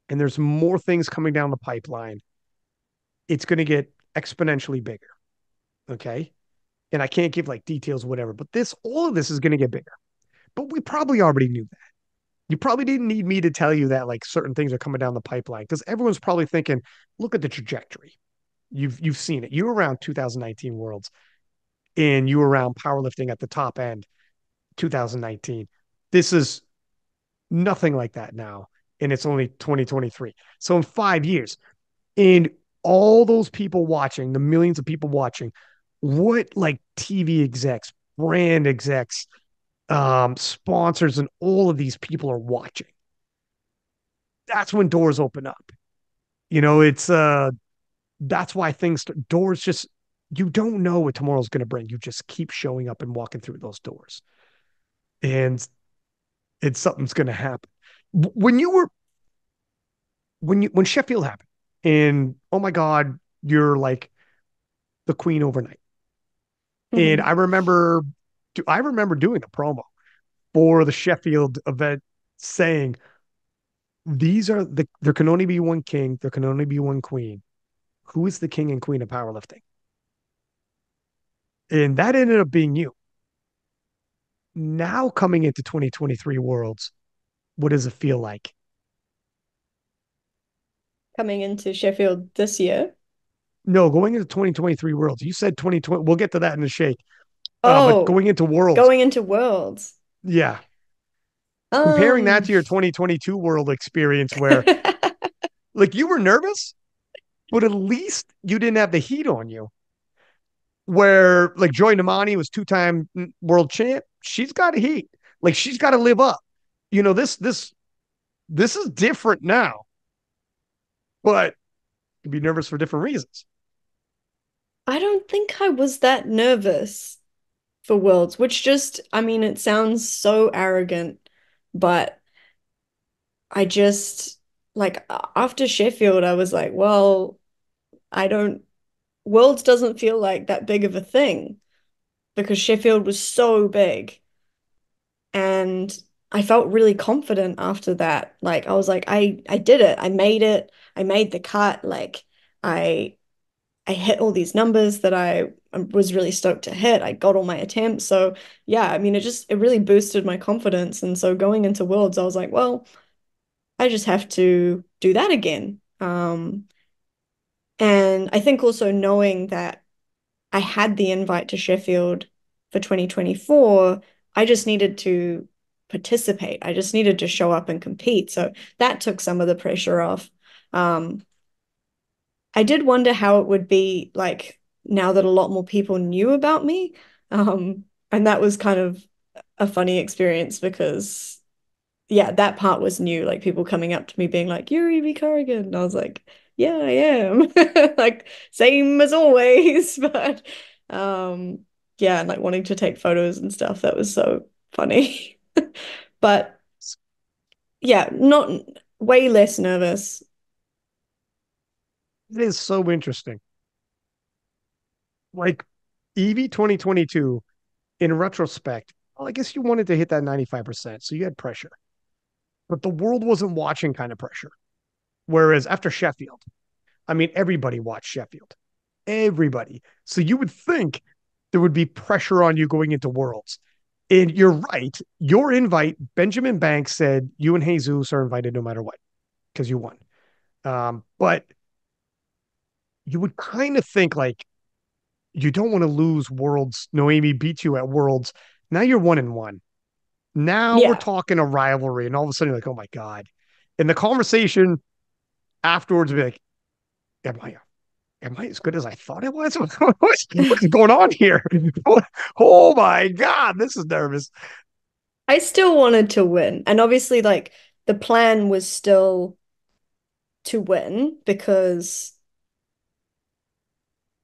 and there's more things coming down the pipeline, it's going to get exponentially bigger. Okay. And I can't give like details, whatever, but all of this is going to get bigger. But we probably already knew that. You probably didn't need me to tell you that like certain things are coming down the pipeline because everyone's probably thinking, look at the trajectory. You've seen it. You were around 2019 Worlds and you were around powerlifting at the top end 2019. This is nothing like that now. And it's only 2023. So in 5 years, and all those people watching, the millions of people watching, what like TV execs, brand execs, sponsors, and all of these people are watching. That's when doors open up. It's that's why doors just you don't know what tomorrow's going to bring. You just keep showing up and walking through those doors, and it's something's going to happen. When you were when Sheffield happened, and oh my God, you're like the queen overnight. And Mhm. I remember doing a promo for the Sheffield event saying, there can only be one king, there can only be one queen. Who is the king and queen of powerlifting? And that ended up being you. Now coming into 2023 Worlds, what does it feel like? Coming into Sheffield this year. No, going into 2023 Worlds. You said 2020. We'll get to that in the shake. But Oh, going into Worlds, going into Worlds. yeah. Comparing that Um, to your 2022 World experience where like you were nervous, but at least you didn't have the heat on you. Where like Joy Namani was two-time world champ, she's got a heat. Like she's got to live up. This is different now, but you'd be nervous for different reasons. I don't think I was that nervous for Worlds, which just, I mean, it sounds so arrogant, but I just like after Sheffield, I was like, well, I don't, Worlds doesn't feel like that big of a thing because Sheffield was so big. And I felt really confident after that. Like I was like, I did it. I made it. I made the cut. Like I I hit all these numbers that I was really stoked to hit. I got all my attempts. So yeah, I mean it really boosted my confidence. And so going into Worlds, I was like, well, I just have to do that again. And I think also knowing that I had the invite to Sheffield for 2024, I just needed to participate. I just needed to show up and compete. So that took some of the pressure off. Um, I did wonder how it would be like now that a lot more people knew about me. And that was kind of a funny experience because yeah, that part was new. Like people coming up to me being like, "You're Evie Corrigan." And I was like, "Yeah, I am." Like same as always, but um yeah, and like wanting to take photos and stuff. That was so funny. But yeah, not way less nervous. It is so interesting. Like Evie 2022, in retrospect, well, I guess you wanted to hit that 95%. So you had pressure, but the world wasn't watching kind of pressure. Whereas after Sheffield, I mean, everybody watched Sheffield. Everybody. So you would think there would be pressure on you going into Worlds. And you're right. Your invite, Benjamin Banks said you and Jesus are invited no matter what because you won. But you would kind of think like you don't want to lose Worlds. Noemi beat you at Worlds. Now you're 1-1. Now we're Yeah. talking a rivalry, and all of a sudden you're like, oh my god. And the conversation afterwards would be like, am I as good as I thought I was? What's going on here? Oh my god, this is nervous. I still wanted to win. And obviously like the plan was still to win because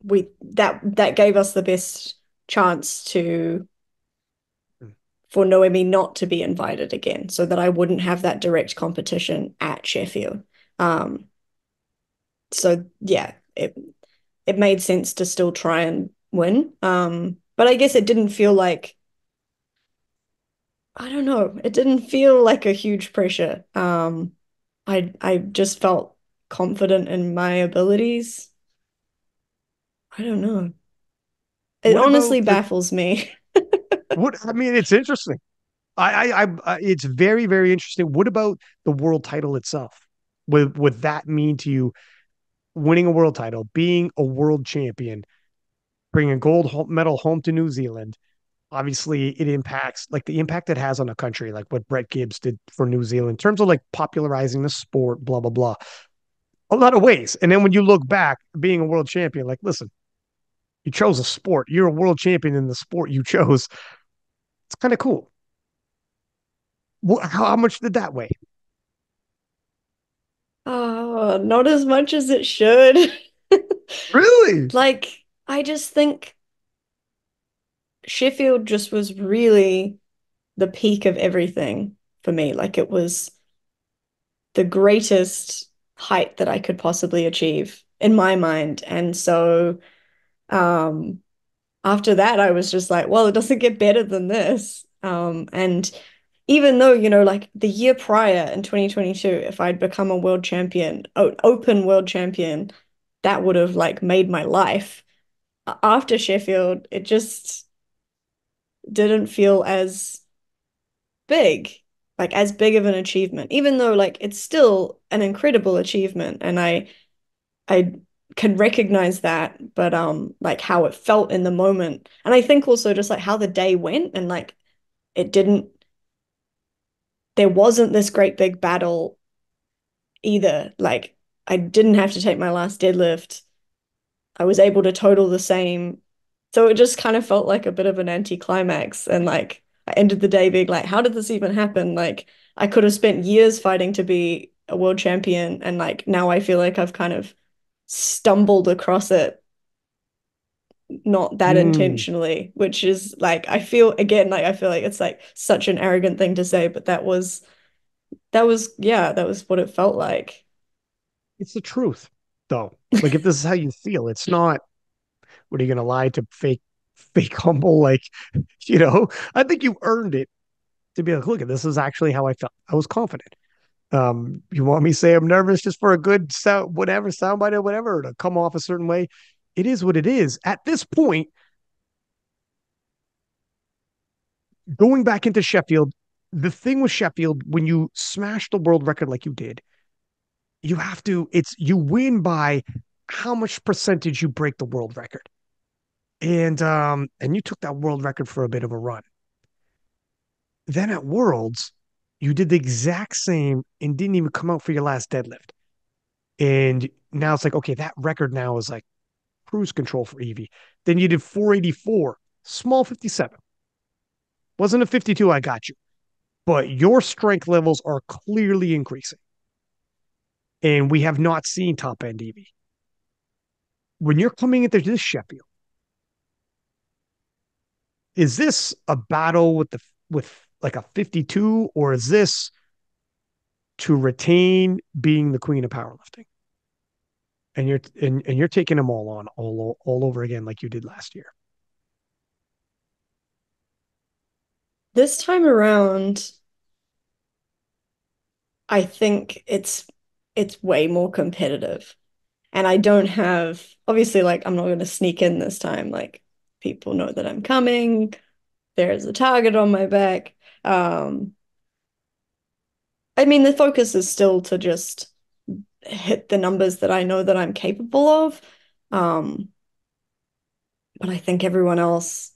that gave us the best chance to for Noemi not to be invited again, so that I wouldn't have that direct competition at Sheffield. Um, so yeah, it made sense to still try and win. But I guess it didn't feel like I don't know, it didn't feel like a huge pressure. I just felt confident in my abilities. I don't know. It What honestly about the baffles me. what? I mean, it's interesting. It's very, very interesting. What about the world title itself? Would that mean to you winning a world title, being a world champion, bringing a gold medal home to New Zealand? Obviously, it impacts like the impact it has on a country, like what Brett Gibbs did for New Zealand in terms of like popularizing the sport, blah blah blah. A lot of ways. And then when you look back, being a world champion, like, listen, you chose a sport. You're a world champion in the sport you chose. It's kind of cool. How much did that weigh? Oh, not as much as it should. Really? Like, I just think Sheffield just was really the peak of everything for me. Like, it was the greatest height that I could possibly achieve in my mind. And so, um, after that, I was just like, well, it doesn't get better than this. And even though, like the year prior in 2022, if I'd become a world champion, open world champion, that would have like made my life. After Sheffield, it just didn't feel as big, like as big of an achievement, even though like it's still an incredible achievement. And I can recognize that, but like how it felt in the moment. And I think also just like how the day went and like it didn't there wasn't this great big battle either. Like I didn't have to take my last deadlift. I was able to total the same. So it just kind of felt like a bit of an anticlimax. And like I ended the day being like, how did this even happen? Like I could have spent years fighting to be a world champion. And like now I feel like I've kind of stumbled across it, not that Mm. intentionally, which is like I feel again, like I feel like it's like such an arrogant thing to say, but yeah, that was what it felt like. It's the truth, though. Like, if this is how you feel, it's not, what are you going to lie to fake humble? Like, I think you earned it to be like, look, this is actually how I felt. I was confident. You want me to say I'm nervous just for a good sound, whatever, soundbite or whatever, or to come off a certain way? It is what it is. At this point, going back into Sheffield, the thing with Sheffield, when you smash the world record like you did, you win by how much percentage you break the world record. And you took that world record for a bit of a run. Then at Worlds, you did the exact same and didn't even come out for your last deadlift. And now it's like, okay, that record now is like cruise control for Evie. Then you did 484, small 57. Wasn't a 52, I got you. But your strength levels are clearly increasing. And we have not seen top end Evie. When you're coming into this Sheffield, is this a battle with like a 52, or is this to retain being the queen of powerlifting? And you're taking them all on all over again like you did last year. This time around, I think it's way more competitive. And I don't have obviously like I'm not going to sneak in this time. Like people know that I'm coming. There's a target on my back. Um, I mean the focus is still to just hit the numbers that I know that I'm capable of. Um, but I think everyone else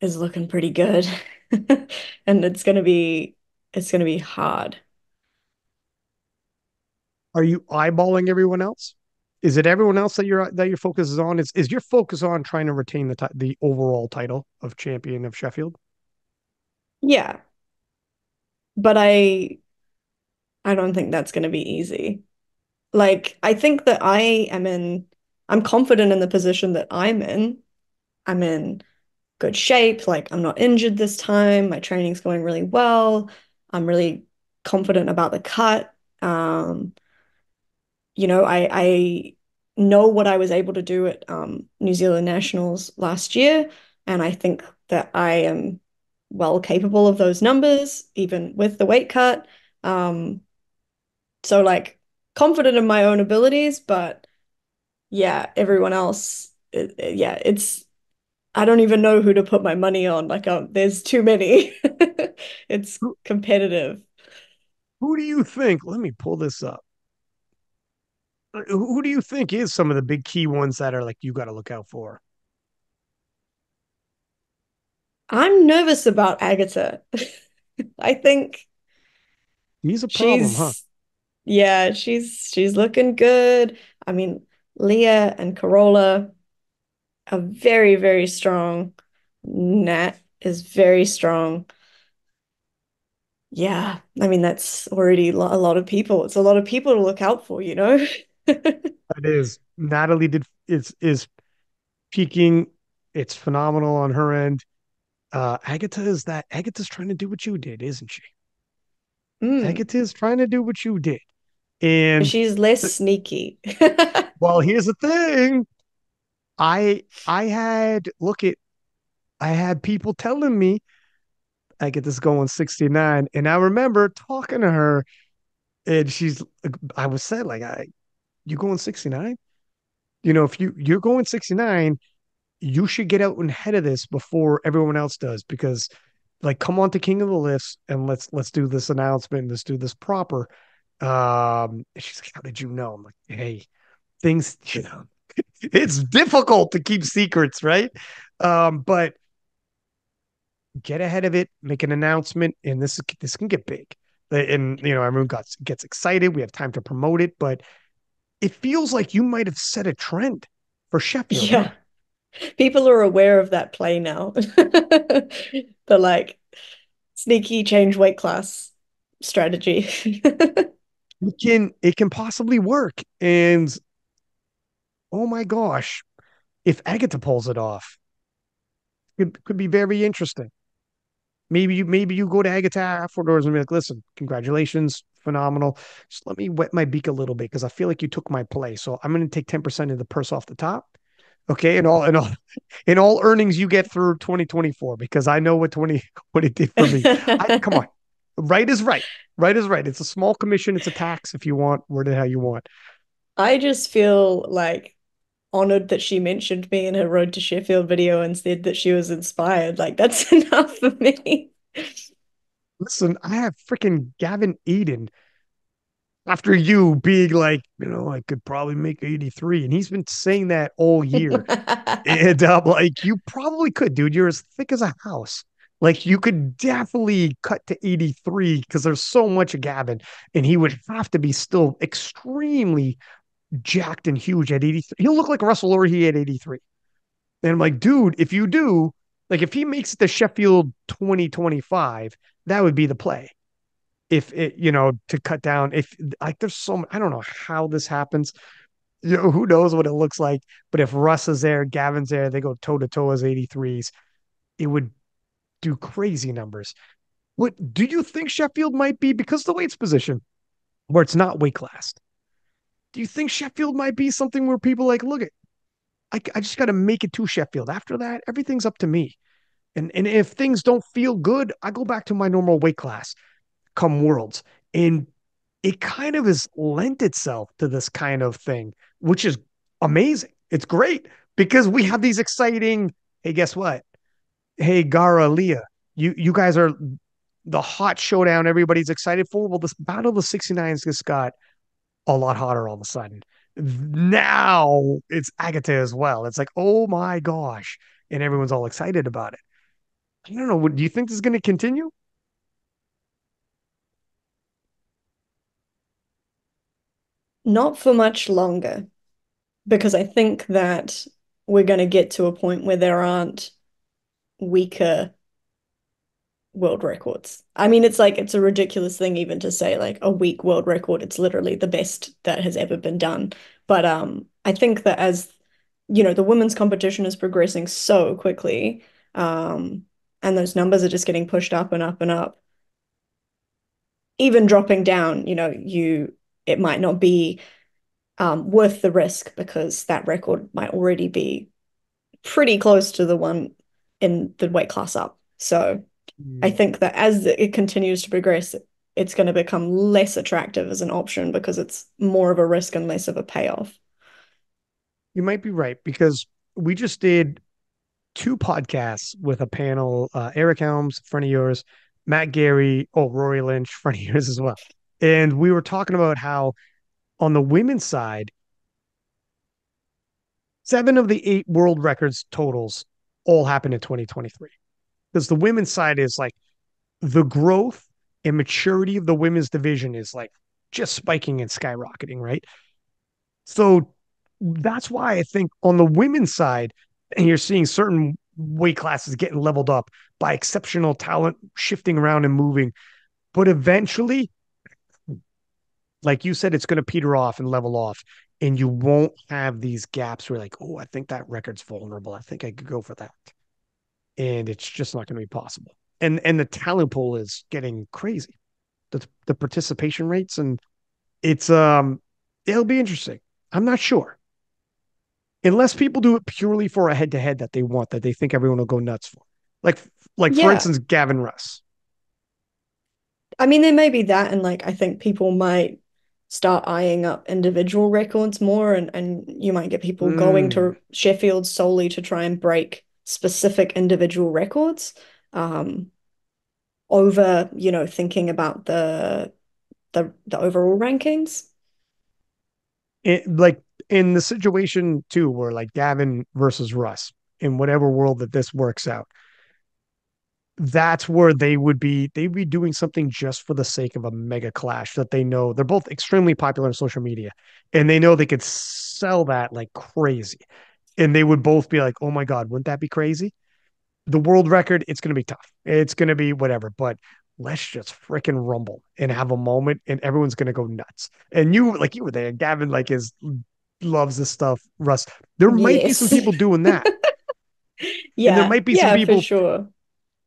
is looking pretty good. And it's gonna be hard. Are you eyeballing everyone else? Is it everyone else that your focus is on? Is your focus on trying to retain the overall title of champion of Sheffield? Yeah, but I don't think that's gonna be easy. Like I think that I'm confident in the position that I'm in. I'm in good shape, like I'm not injured this time. My training's going really well. I'm really confident about the cut. I know what I was able to do at New Zealand Nationals last year, and I think that I am well capable of those numbers, even with the weight cut. Um, so like confident in my own abilities, but yeah, everyone else, yeah, it's I don't even know who to put my money on. Like, there's too many. It's Who, competitive. who do you think? Let me pull this up. Who do you think is some of the big key ones that are like you got to look out for? I'm nervous about Agatha. I think He's a problem, huh? she's yeah, she's looking good. I mean, Leah and Corolla are very, very strong. Nat is very strong. Yeah, I mean that's already a lot of people. It's a lot of people to look out for, you know? It is. Natalie is peaking. It's phenomenal on her end. Agatha's trying to do what you did, isn't she? Mm. Agatha's trying to do what you did. And She's less th- sneaky. well, here's the thing. I had look at I had people telling me Agatha's going 69. And I remember talking to her and I was said, like, you going 69? If you're going 69, you should get out ahead of this before everyone else does, because like come on to King of the Lifts and let's do this announcement, let's do this proper. She's like, how did you know? I'm like, hey, things, it's difficult to keep secrets, right? But get ahead of it, make an announcement, and this can get big. And everyone gets excited. We have time to promote it, but it feels like you might have set a trend for Sheffield, huh? Yeah, people are aware of that play now. The like sneaky change weight class strategy. It can possibly work. And oh my gosh, if Agatha pulls it off, it could be very interesting. Maybe you go to Agatha afterwards and be like, listen, congratulations, phenomenal. Just let me wet my beak a little bit because I feel like you took my place. So I'm going to take 10% of the purse off the top. Okay, and all earnings you get through 2024, because I know what it did for me. Come on. Right is right. Right is right. It's a small commission, it's a tax if you want, word it how you want. I just feel like honored that she mentioned me in her Road to Sheffield video and said that she was inspired. Like that's enough for me. Listen, I have freaking Gavin Eden after you being like, I could probably make 83. And he's been saying that all year. And like, you probably could, dude. You're as thick as a house. Like, you could definitely cut to 83 because there's so much of Gavin, and he would have to be still extremely jacked and huge at 83. He'll look like Russell Orhe at 83. And I'm like, dude, if you do, like if he makes it to Sheffield 2025, that would be the play. If it, to cut down, if like there's so I don't know how this happens. Who knows what it looks like. But if Russ is there, Gavin's there, they go toe to toe as 83s, it would do crazy numbers. What do you think Sheffield might be because of the weights position where it's not weight class? Do you think Sheffield might be something where people like, look at, I just got to make it to Sheffield. After that, everything's up to me. And if things don't feel good, I go back to my normal weight class come Worlds. And it kind of has lent itself to this kind of thing, which is amazing. It's great because we have these exciting, hey, guess what? Hey, Gara, Leah, you guys are the hot showdown everybody's excited for. Well, this Battle of the 69s just got a lot hotter all of a sudden. Now it's Agatha as well. It's like, oh my gosh. And everyone's all excited about it. I don't know. Do you think this is going to continue? Not for much longer, because I think that we're going to get to a point where there aren't weaker world records. I mean, it's like it's a ridiculous thing even to say like a weak world record. It's literally the best that has ever been done. But I think that as the women's competition is progressing so quickly, and those numbers are just getting pushed up and up and up. Even dropping down, it might not be worth the risk because that record might already be pretty close to the one in the weight class up. So I Mm. think that as it continues to progress, it's going to become less attractive as an option because it's more of a risk and less of a payoff. You might be right because we just did two podcasts with a panel, Eric Helms, friend of yours, Matt Gary, oh, Rory Lynch, friend of yours as well. And we were talking about how on the women's side, 7 of the 8 world records totals all happened in 2023. Because the women's side is like the growth and maturity of the women's division is like just spiking and skyrocketing, right? So that's why I think on the women's side, and you're seeing certain weight classes getting leveled up by exceptional talent shifting around and moving. But eventually, like you said, it's going to peter off and level off. And you won't have these gaps where, like, oh, I think that record's vulnerable. I think I could go for that. And it's just not going to be possible. And the talent pool is getting crazy. The participation rates and it's it'll be interesting. I'm not sure. Unless people do it purely for a head to head that they want, that they think everyone will go nuts for. Like like for Yeah. instance, Gavin Russ. I mean, there may be that, and like I think people might start eyeing up individual records more, and you might get people going Mm. to Sheffield solely to try and break specific individual records, um, over, thinking about the overall rankings. Like in the situation too, where like Gavin versus Russ, in whatever world that this works out, that's where they'd be doing something just for the sake of a mega clash that they know they're both extremely popular on social media and they know they could sell that like crazy. And they would both be like, oh my God, wouldn't that be crazy? The world record, it's going to be tough. It's going to be whatever, but let's just freaking rumble and have a moment and everyone's going to go nuts. And you were there. Gavin, like, loves this stuff. Russ, there might be some Yes. people doing that. And there Yeah. might be some Yeah, for people, sure.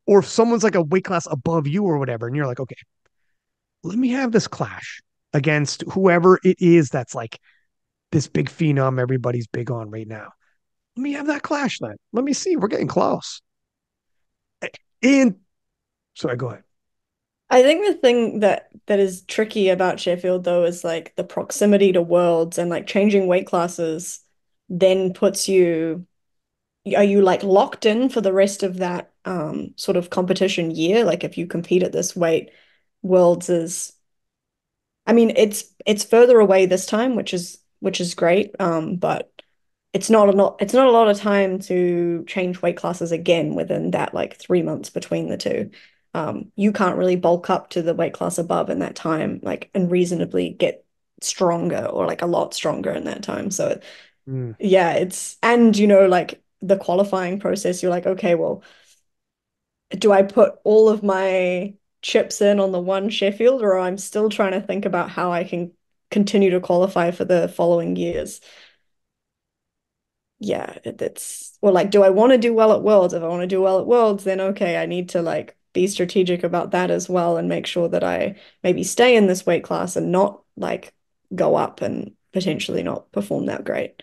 or if someone's like a weight class above you or whatever, and you're like, okay, let me have this clash against whoever it is that's like this big phenom everybody's big on right now. Let me have that clash then. Let me see. We're getting close. And sorry, go ahead. I think the thing that is tricky about Sheffield though is like the proximity to worlds and like changing weight classes then puts you are you like locked in for the rest of that sort of competition year? Like if you compete at this weight, worlds is I mean it's further away this time, which is great. But it's not a lot of time to change weight classes again within that like 3 months between the two. You can't really bulk up to the weight class above in that time, like and reasonably get stronger or like a lot stronger in that time. So Mm. yeah, and like the qualifying process, you're like, okay, well, do I put all of my chips in on the one Sheffield, or I'm still trying to think about how I can continue to qualify for the following years? Yeah, it's well, like, do I want to do well at Worlds? If I want to do well at Worlds, then okay, I need to like be strategic about that as well and make sure that I maybe stay in this weight class and not like go up and potentially not perform that great.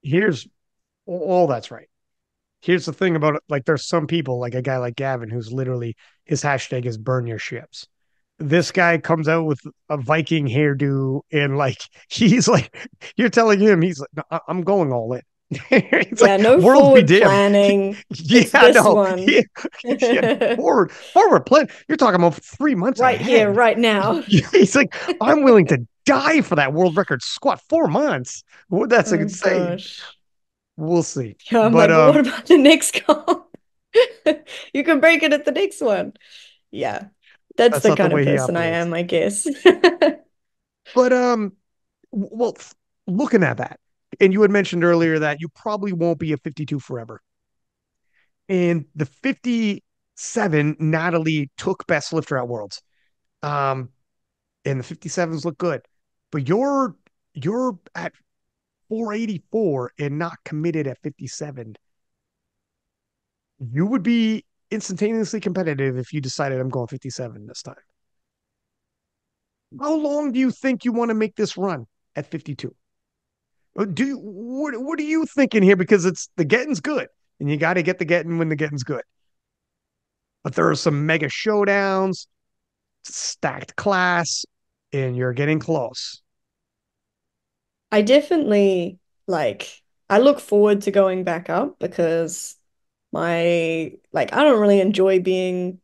Here's all that's right. Here's the thing about it. Like, there's some people, like a guy like Gavin, who's literally his hashtag is burn your ships. This guy comes out with a Viking hairdo and like he's like, you're telling him he's like, no, I'm going all in. It's Yeah, like no worlds be forward damned. planning. It's Yeah, this no, one. yeah, yeah, forward plan. You're talking about 3 months Right here, ahead. right now. He's like, I'm willing to die for that world record squat 4 months. Well, that's Oh insane. gosh. We'll see. Yeah, I'm But like, but what about the next comp? You can break it at the next one. Yeah, that's that's the not the kind of way he person I operates. am, I guess. But well, looking at that, and you had mentioned earlier that you probably won't be a 52 forever. And the 57, Natalie took best lifter at Worlds. Um, and the 57s look good. But you're at 484 and not committed at 57. You would be instantaneously competitive if you decided I'm going 57 this time. How long do you think you want to make this run at 52? Do you, what are you thinking here? Because it's the getting's good, and you got to get the getting when the getting's good. But there are some mega showdowns, stacked class, and you're getting close. I definitely like I look forward to going back up because I don't really enjoy being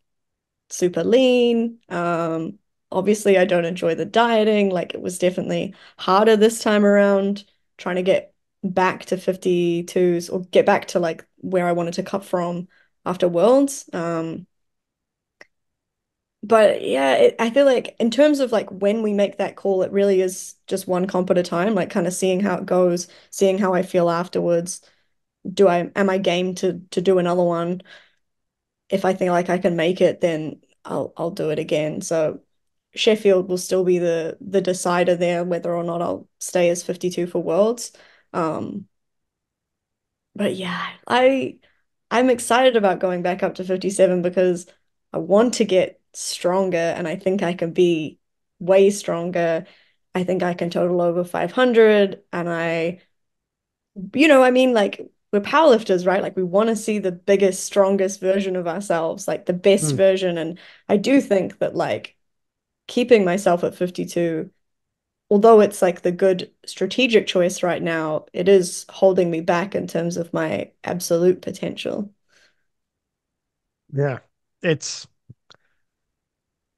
super lean. Obviously I don't enjoy the dieting. Like it was definitely harder this time around trying to get back to 52s or get back to like where I wanted to cut from after Worlds. But yeah, I feel like in terms of like when we make that call, it really is just one comp at a time, like kind of seeing how it goes, seeing how I feel afterwards. Am I game to do another one? If I think like I can make it, then I'll do it again. So Sheffield will still be the decider there, whether or not I'll stay as 52 for Worlds. Um, but yeah, I'm excited about going back up to 57 because I want to get stronger and I think I can be way stronger. I think I can total over 500 and I mean like we're powerlifters, right? Like we want to see the biggest, strongest version of ourselves, like the best Hmm. version. And I do think that like keeping myself at 52, although it's like the good strategic choice right now, it is holding me back in terms of my absolute potential. Yeah, it's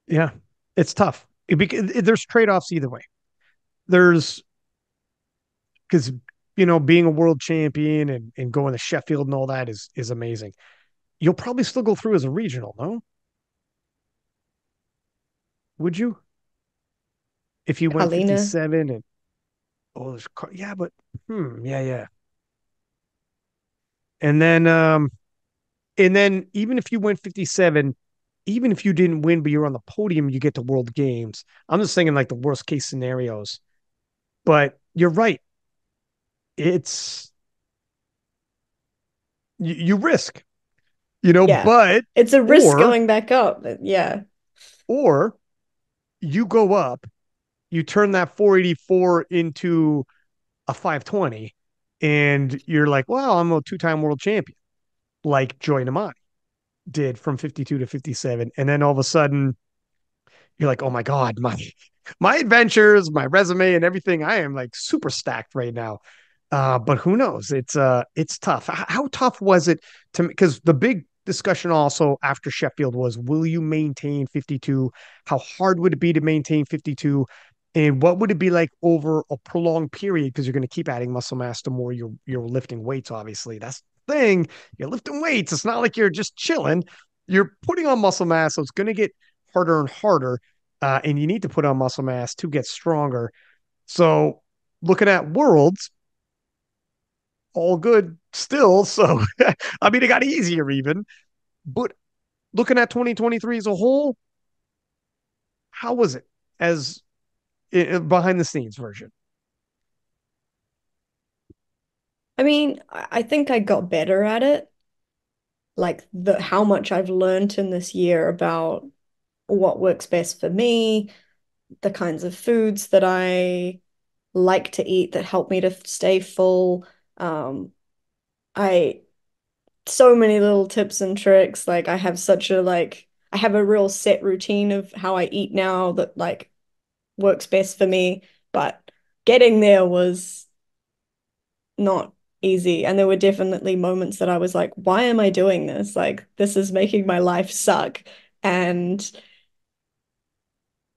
yeah, it's tough because there's trade offs either way. There's because being a world champion and going to Sheffield and all that is amazing. You'll probably still go through as a regional, no? Would you? If you went Alina, 57 and oh, yeah, but yeah, yeah. And then even if you went 57, even if you didn't win, but you're on the podium, you get to World Games. I'm just thinking like the worst case scenarios. But you're right. It's you risk, yeah. but It's a risk or going back up. Yeah. or you go up, you turn that 484 into a 520, and you're like, well, I'm a two-time world champion, like Joy Namani did from 52 to 57. And then all of a sudden, you're like, oh my God, my adventures, my resume, and everything, I am like super stacked right now. But who knows? It's tough. How tough was it to because the big discussion also after Sheffield was will you maintain 52? How hard would it be to maintain 52? And what would it be like over a prolonged period? Because you're going to keep adding muscle mass the more you're lifting weights, obviously. That's the thing. You're lifting weights. It's not like you're just chilling. You're putting on muscle mass, so it's going to get harder and harder. and you need to put on muscle mass to get stronger. So looking at worlds, all good still. So I mean, it got easier even. But looking at 2023 as a whole, how was it as behind the scenes version? I mean, I think I got better at it. Like the how much I've learned in this year about what works best for me, the kinds of foods that I like to eat that help me to stay full. I so many little tips and tricks. Like I have such a like I have a real set routine of how I eat now that like works best for me. But getting there was not easy. And there were definitely moments that I was like, why am I doing this? Like this is making my life suck. And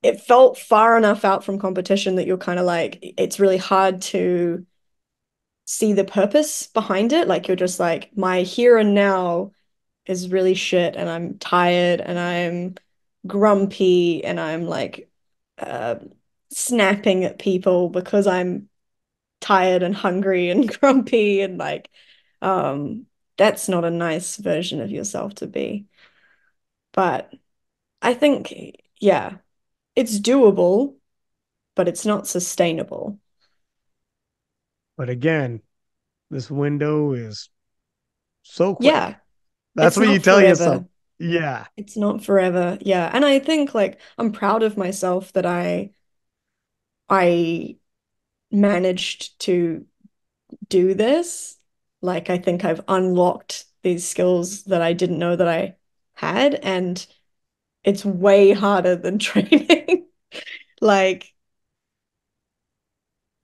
it felt far enough out from competition that you're kind of like, it's really hard to see the purpose behind it. Like you're just like, my here and now is really shit and I'm tired and I'm grumpy and I'm like uh, snapping at people because I'm tired and hungry and grumpy and like um that's not a nice version of yourself to be. But I think yeah, it's doable, but it's not sustainable. But again, this window is so quick. Yeah, That's it's what you not tell yourself. forever. Yeah. It's not forever. Yeah. And I think like I'm proud of myself that I managed to do this. Like I think I've unlocked these skills that I didn't know that I had, and it's way harder than training. Like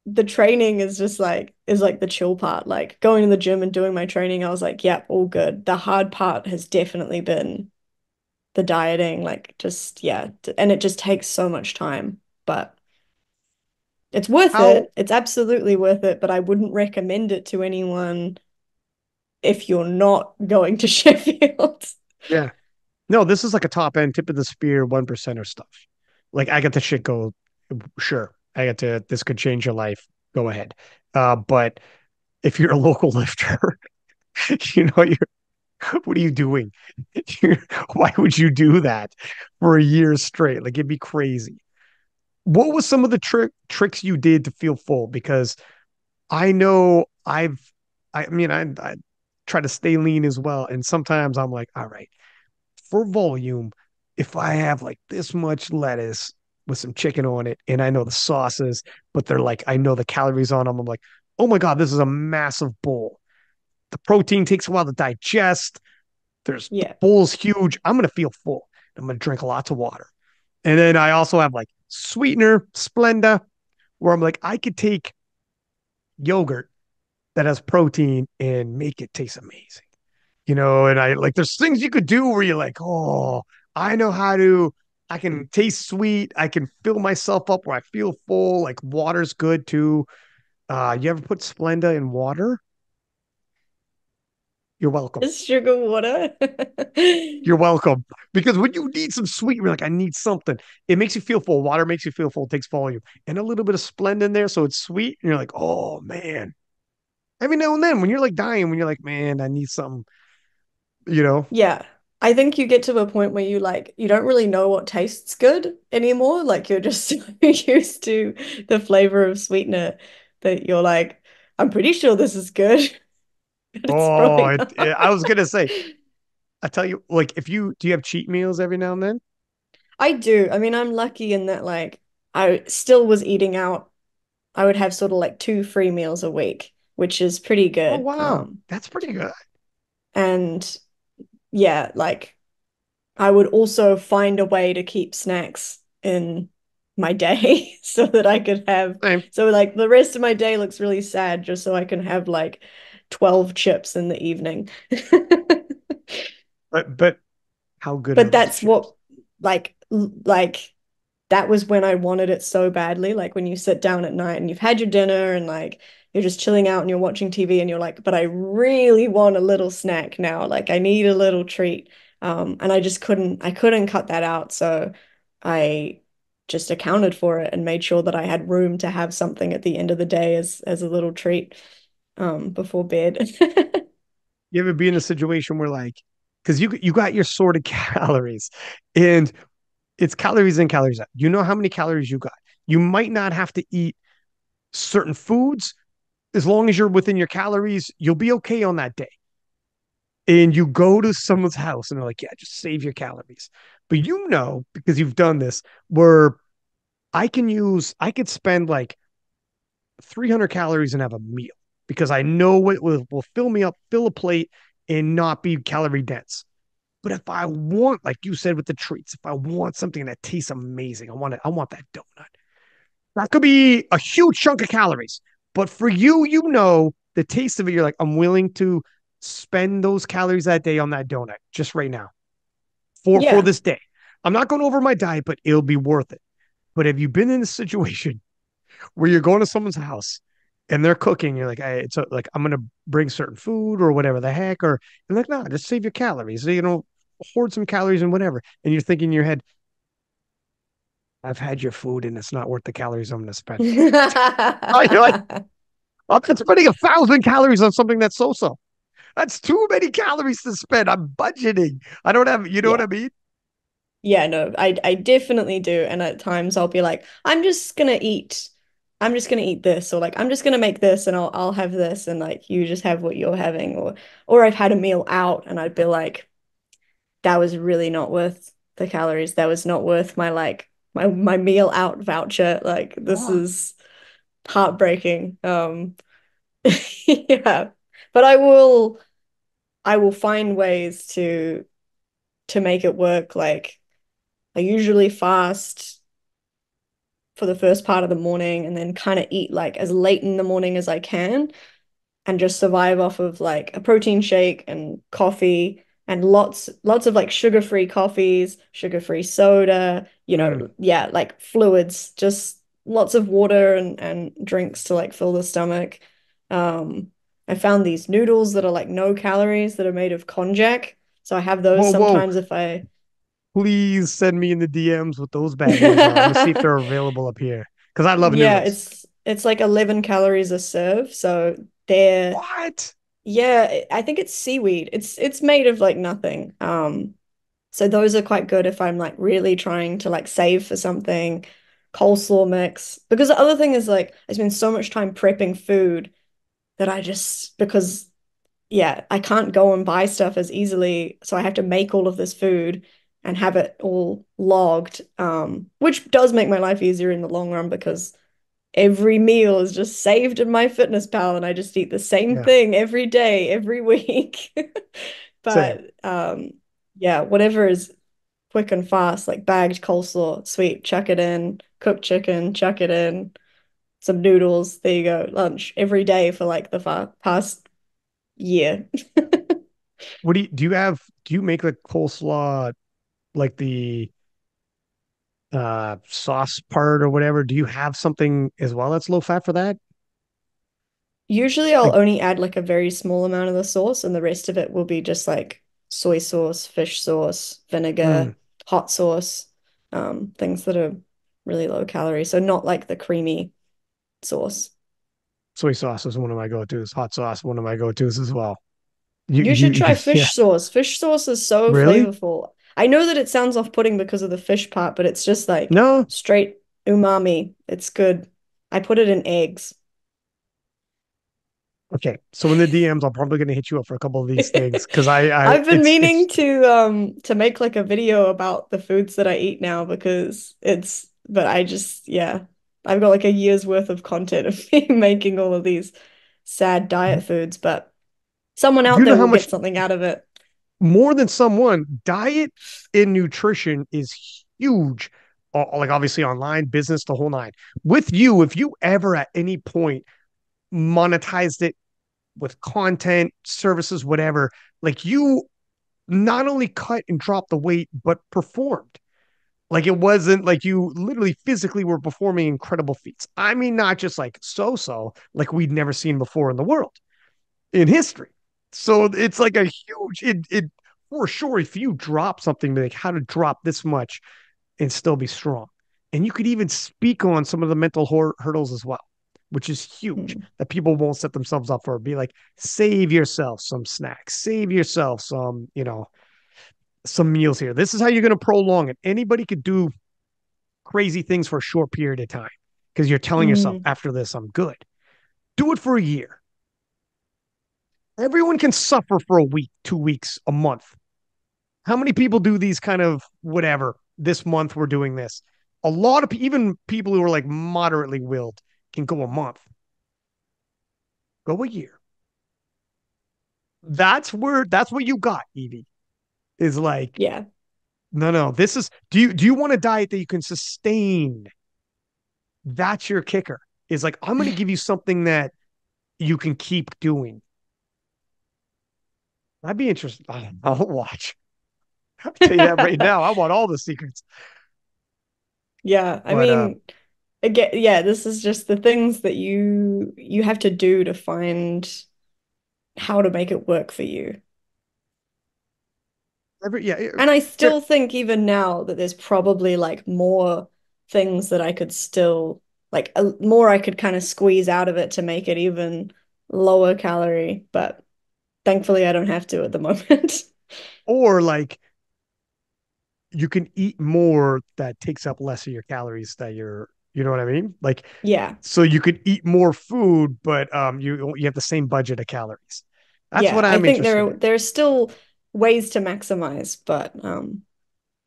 the training is like the chill part. Like going to the gym and doing my training, I was like, yep, all good. The hard part has definitely been the dieting, like just yeah, and it just takes so much time. But it's worth How it. It's absolutely worth it, but I wouldn't recommend it to anyone if you're not going to Sheffield. yeah. No, this is like a top end tip of the spear, 1% stuff. Like I get the shit go, sure. I get to this could change your life. Go ahead. But if you're a local lifter, you're what are you doing? You're, why would you do that for a year straight? Like it'd be crazy. What was some of the tricks you did to feel full? Because I know I mean, I try to stay lean as well. And sometimes I'm like, all right, for volume, if I have like this much lettuce with some chicken on it, and I know the sauces, but they're like, I know the calories on them, I'm like, oh my God, this is a massive bowl. The protein takes a while to digest. The Yeah. bowl's huge. I'm gonna feel full. I'm gonna drink lots of water. And then I also have like sweetener, Splenda, where I'm like, I could take yogurt that has protein and make it taste amazing. And I like there's things you could do where you're like, oh, I know how to, I can taste sweet, I can fill myself up where I feel full, like water's good too. You ever put Splenda in water? You're welcome. Is sugar water? You're welcome. Because when you need some sweet, you're like, I need something. It makes you feel full. Water makes you feel full, takes volume. And a little bit of Splenda in there, so it's sweet. And you're like, oh man. Every now and then when you're like dying, when you're like, man, I need something, you know? Yeah. I think you get to a point where you don't really know what tastes good anymore. Like you're just so used to the flavor of sweetener that you're like, I'm pretty sure this is good, but it's Oh, probably not. I was gonna say, I tell you, like, if you do you have cheat meals every now and then? I do. I mean, I'm lucky in that like I still was eating out. I would have sort of like two free meals a week, which is pretty Oh, good. wow. That's pretty good. And yeah, like I would also find a way to keep snacks in my day so that I could have Same. so like the rest of my day looks really sad just so I can have like 12 chips in the evening. But how good are But those that's chips? what like that was when I wanted it so badly. Like when you sit down at night and you've had your dinner and like you're just chilling out and you're watching TV and you're like, but I really want a little snack now. Like I need a little treat. And I couldn't cut that out. So I just accounted for it and made sure that I had room to have something at the end of the day as a little treat before bed. You ever be in a situation where like, because you got your sorted calories, and it's calories in, calories out. You know how many calories you got. You might not have to eat certain foods as long as you're within your calories. You'll be okay on that day. And you go to someone's house and they're like, "Yeah, just save your calories." But you know, because you've done this, where I could spend like 300 calories and have a meal because I know it will fill me up, fill a plate, and not be calorie dense. But if I want, like you said with the treats, if I want something that tastes amazing, I want that donut. That could be a huge chunk of calories. But for you, you know the taste of it. You're like, I'm willing to spend those calories that day on that donut just right now for Yeah. this day. I'm not going over my diet, but it'll be worth it. But have you been in a situation where you're going to someone's house and they're cooking? You're like, hey, it's like I'm gonna bring certain food or whatever the heck, or you're like, no, just save your calories. You know, hoard some calories and whatever. And you're thinking in your head, I've had your food and it's not worth the calories I'm gonna spend. You're like, I'm not spending 1,000 calories on something that's so-so. That's too many calories to spend. I'm budgeting. I don't have, you know what Yeah. I mean? Yeah, no, I definitely do. And at times I'll be like, I'm just gonna eat this, or like I'm just gonna make this and I'll have this and like you just have what you're having, or I've had a meal out and I'd be like, that was really not worth the calories. That was not worth my like my meal out voucher. Like this Oh, is heartbreaking. Yeah. But I will find ways to make it work. Like I usually fast for the first part of the morning and then kind of eat like as late in the morning as I can and just survive off of like a protein shake and coffee and lots of like sugar-free coffees, sugar-free soda, mm. yeah, like fluids, just lots of water and drinks to like fill the stomach. Um, I found these noodles that are like no calories that are made of konjac. So I have those Whoa, whoa. sometimes if I Please send me in the DMs what those bad boys are. I'm gonna see if they're available up here because I love Yeah, noodles. it's like 11 calories a serve. So they're What? yeah, I think it's seaweed. It's made of like nothing. So those are quite good if I'm like really trying to like save for something, coleslaw mix. Because the other thing is like I spend so much time prepping food that I just because yeah, I can't go and buy stuff as easily, so I have to make all of this food and have it all logged, which does make my life easier in the long run because every meal is just saved in my fitness pal and I just eat the same Yeah, thing every day, every week. same. But yeah, whatever is quick and fast, like bagged coleslaw, sweet, chuck it in, cooked chicken, chuck it in, some noodles, there you go, lunch every day for like the fa past year. What do you have? Do you make the coleslaw like the sauce part or whatever? Do you have something as well that's low fat for that? Usually I'll Like, only add like a very small amount of the sauce and the rest of it will be just like soy sauce, fish sauce, mm, vinegar, hot sauce, things that are really low calorie. So not like the creamy sauce. soy sauce is one of my go-tos. Hot sauce, one of my go-tos as well. You should try Yeah. fish sauce. Fish sauce is so Really? flavorful. I know that it sounds off-putting because of the fish part, but it's just like No. straight umami. It's good. I put it in eggs. Okay. So in the DMs, I'm probably gonna hit you up for a couple of these things because I've been it's meaning to make like a video about the foods that I eat now because but I just yeah. I've got like a year's worth of content of me making all of these sad diet foods, but someone do out you there know how will much get something out of it. more than someone diet in nutrition is huge, like obviously online business, the whole nine. With you, if you ever at any point monetized it with content services, whatever, like you not only cut and dropped the weight but performed. Like it wasn't like you literally physically were performing incredible feats. I mean, not just like so like we'd never seen before in the world, in history. So it's like a huge it for sure. If you drop something like how to drop this much and still be strong, And you could even speak on some of the mental hurdles as well, which is huge Mm. that people won't set themselves up for. Be like, save yourself some snacks, save yourself some, some meals here. This is how you're going to prolong it. Anybody could do crazy things for a short period of time because you're telling yourself, Mm. after this, I'm good. Do it for a year. Everyone can suffer for a week, 2 weeks, a month. How many people do these kind of whatever? This month we're doing this. A lot of even people who are like moderately willed can go a month, go a year. That's what you got, Evie. Is like, Yeah. no. This is do you want a diet that you can sustain? That's your kicker. Is like, I'm gonna give you something that you can keep doing. I'd be interested. I'll watch. I'll tell you that right now. I want all the secrets. Yeah. I But mean, again, yeah, this is just the things that you have to do to find how to make it work for you. yeah, And I here, still think even now that there's probably like more things that I could still like more I could kind of squeeze out of it to make it even lower calorie, but thankfully I don't have to at the moment. or like you can eat more that takes up less of your calories that you know what I mean? Like, Yeah. so you could eat more food, but you have the same budget of calories. That's what Yeah, I I'm think interested in. there's still ways to maximize, but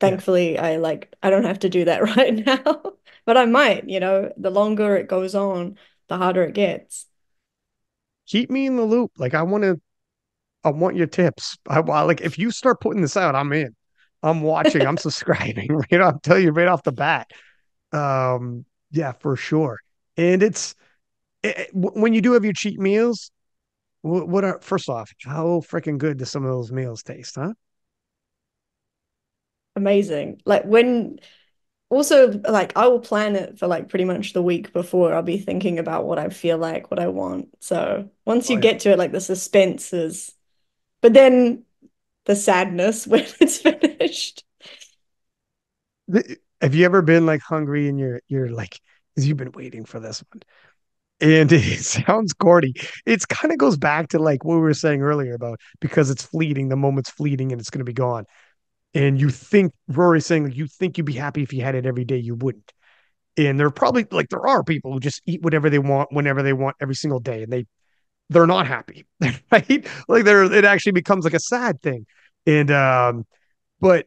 Yeah. thankfully I don't have to do that right now. But I might, the longer it goes on, the harder it gets. Keep me in the loop. Like I want your tips. Like if you start putting this out, I'm in. I'm watching, I'm subscribing. I'll tell you right off the bat. Yeah, for sure. And when you do have your cheat meals, what are first off, how freaking good do some of those meals taste, huh? Amazing. Like when also like I will plan it for like pretty much the week before. I'll be thinking about what I feel like, what I want. So once Oh you yeah. get to it, like the suspense is, but then the sadness when it's finished. Have you ever been like hungry and you're like, because you've been waiting for this one, and it sounds corny. It's kind of goes back to like what we were saying earlier about because it's fleeting, the moment's fleeting, and it's going to be gone. And you think Rory's saying like you think you'd be happy if you had it every day, you wouldn't. And there are probably like there are people who just eat whatever they want whenever they want every single day, and they're not happy, right? Like it actually becomes like a sad thing. And but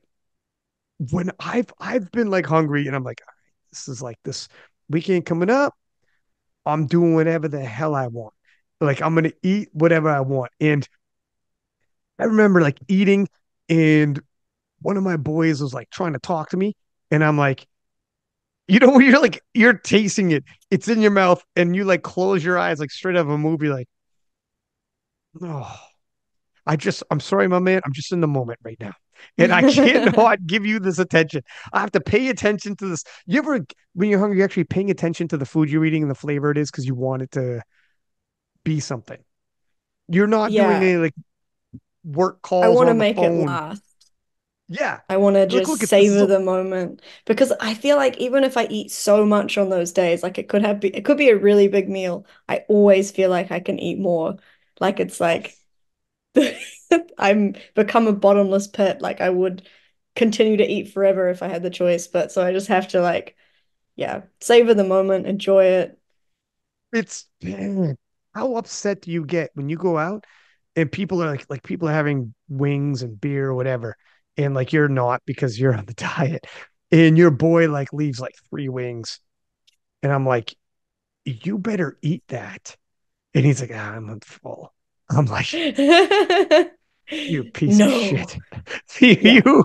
when I've been like hungry and I'm like, all right, this is like this weekend coming up. I'm doing whatever the hell I want. Like I'm gonna eat whatever I want. And I remember like eating, and one of my boys was like trying to talk to me, and I'm like, when you're like you're tasting it, it's in your mouth, and you like close your eyes like straight out of a movie, like, oh, I'm sorry, my man. I'm just in the moment right now. And I can't not give you this attention. I have to pay attention to this. You ever, when you're hungry, you're actually paying attention to the food you're eating and the flavor it is because you want it to be something. You're not doing Yeah, any like work I calls or want to on the make it phone. last. Yeah. I want to You're like, just look, this is savor the moment because I feel like even if I eat so much on those days, like it could be a really big meal. I always feel like I can eat more. Like it's like I'm become a bottomless pit. Like I would continue to eat forever if I had the choice, but so I just have to like, yeah, savor the moment, enjoy it. it's man, how upset do you get when you go out and people are like people are having wings and beer or whatever, and like you're not because you're on the diet, and your boy like leaves like 3 wings, and I'm like, you better eat that, and he's like, I'm full. I'm like, you piece of No. shit. Yeah. you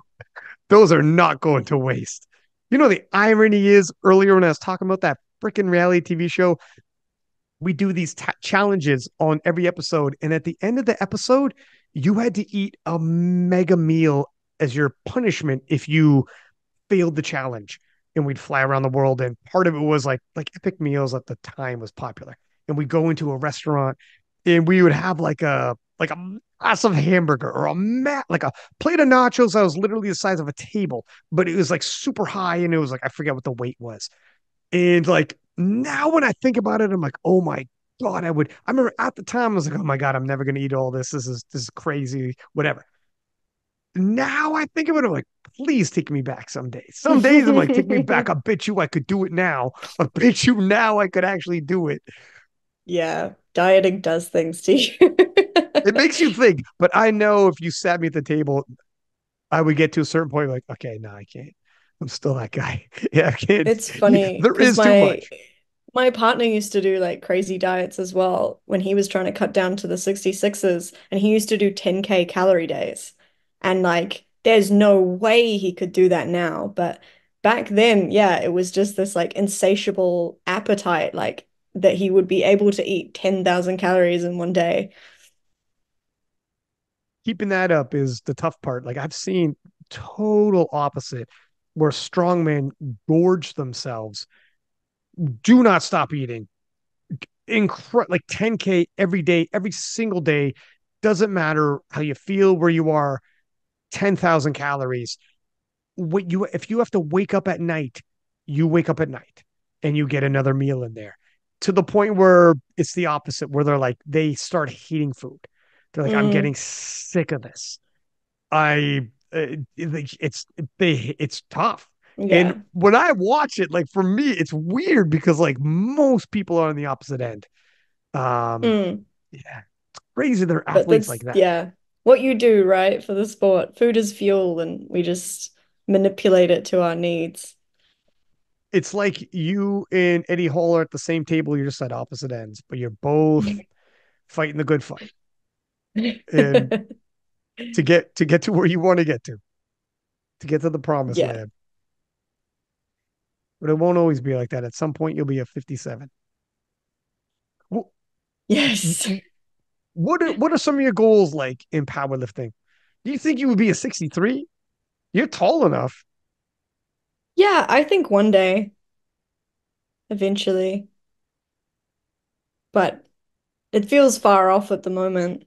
those are not going to waste. The irony is earlier when I was talking about that freaking reality TV show, we do these challenges on every episode. And at the end of the episode, you had to eat a mega meal as your punishment if you failed the challenge. And we'd fly around the world. And part of it was like epic meals at the time was popular. And we'd go into a restaurant and we would have like a massive hamburger or like a plate of nachos that was literally the size of a table, but it was like super high and it was like I forget what the weight was. And like now when I think about it, I'm like, oh my God, I would. I remember at the time I was like, oh my God, I'm never gonna eat all this. This is crazy, whatever. Now I think of it, I'm like, please take me back someday. Some days I'm like, take me back. I bet you I could do it now. I bet you now I could actually do it. Yeah, dieting does things to you. It makes you think, but I know if you sat me at the table, I would get to a certain point like, okay, no, I can't. I'm still that guy. Yeah, I can't. It's funny There because is too much. my partner used to do like crazy diets as well when he was trying to cut down to the 66s, and he used to do 10K calorie days. And like there's no way he could do that now, but back then, yeah, it was just this like insatiable appetite like that he would be able to eat 10,000 calories in one day. Keeping that up is the tough part. Like I've seen total opposite where strongmen gorge themselves, do not stop eating. Like 10K every day, every single day. Doesn't matter how you feel, where you are, 10,000 calories. What you if you have to wake up at night, you wake up at night and you get another meal in there. To the point where it's the opposite, where they start hating food. They're like, I'm Mm, getting sick of this. I it's tough. And yeah. when I watch it, like for me, it's weird because like most people are on the opposite end. Um, Mm. yeah, it's crazy. They're But athletes that's, like that. yeah, what you do, right, for the sport. Food is fuel, and we just manipulate it to our needs. It's like you and Eddie Hall are at the same table. You're just at opposite ends, but you're both fighting the good fight. And to get to where you want to get to the promised Yeah. land. But it won't always be like that. At some point, you'll be a 57. Yes. What are some of your goals like in powerlifting? Do you think you would be a 63? You're tall enough. Yeah, I think one day, eventually, but it feels far off at the moment.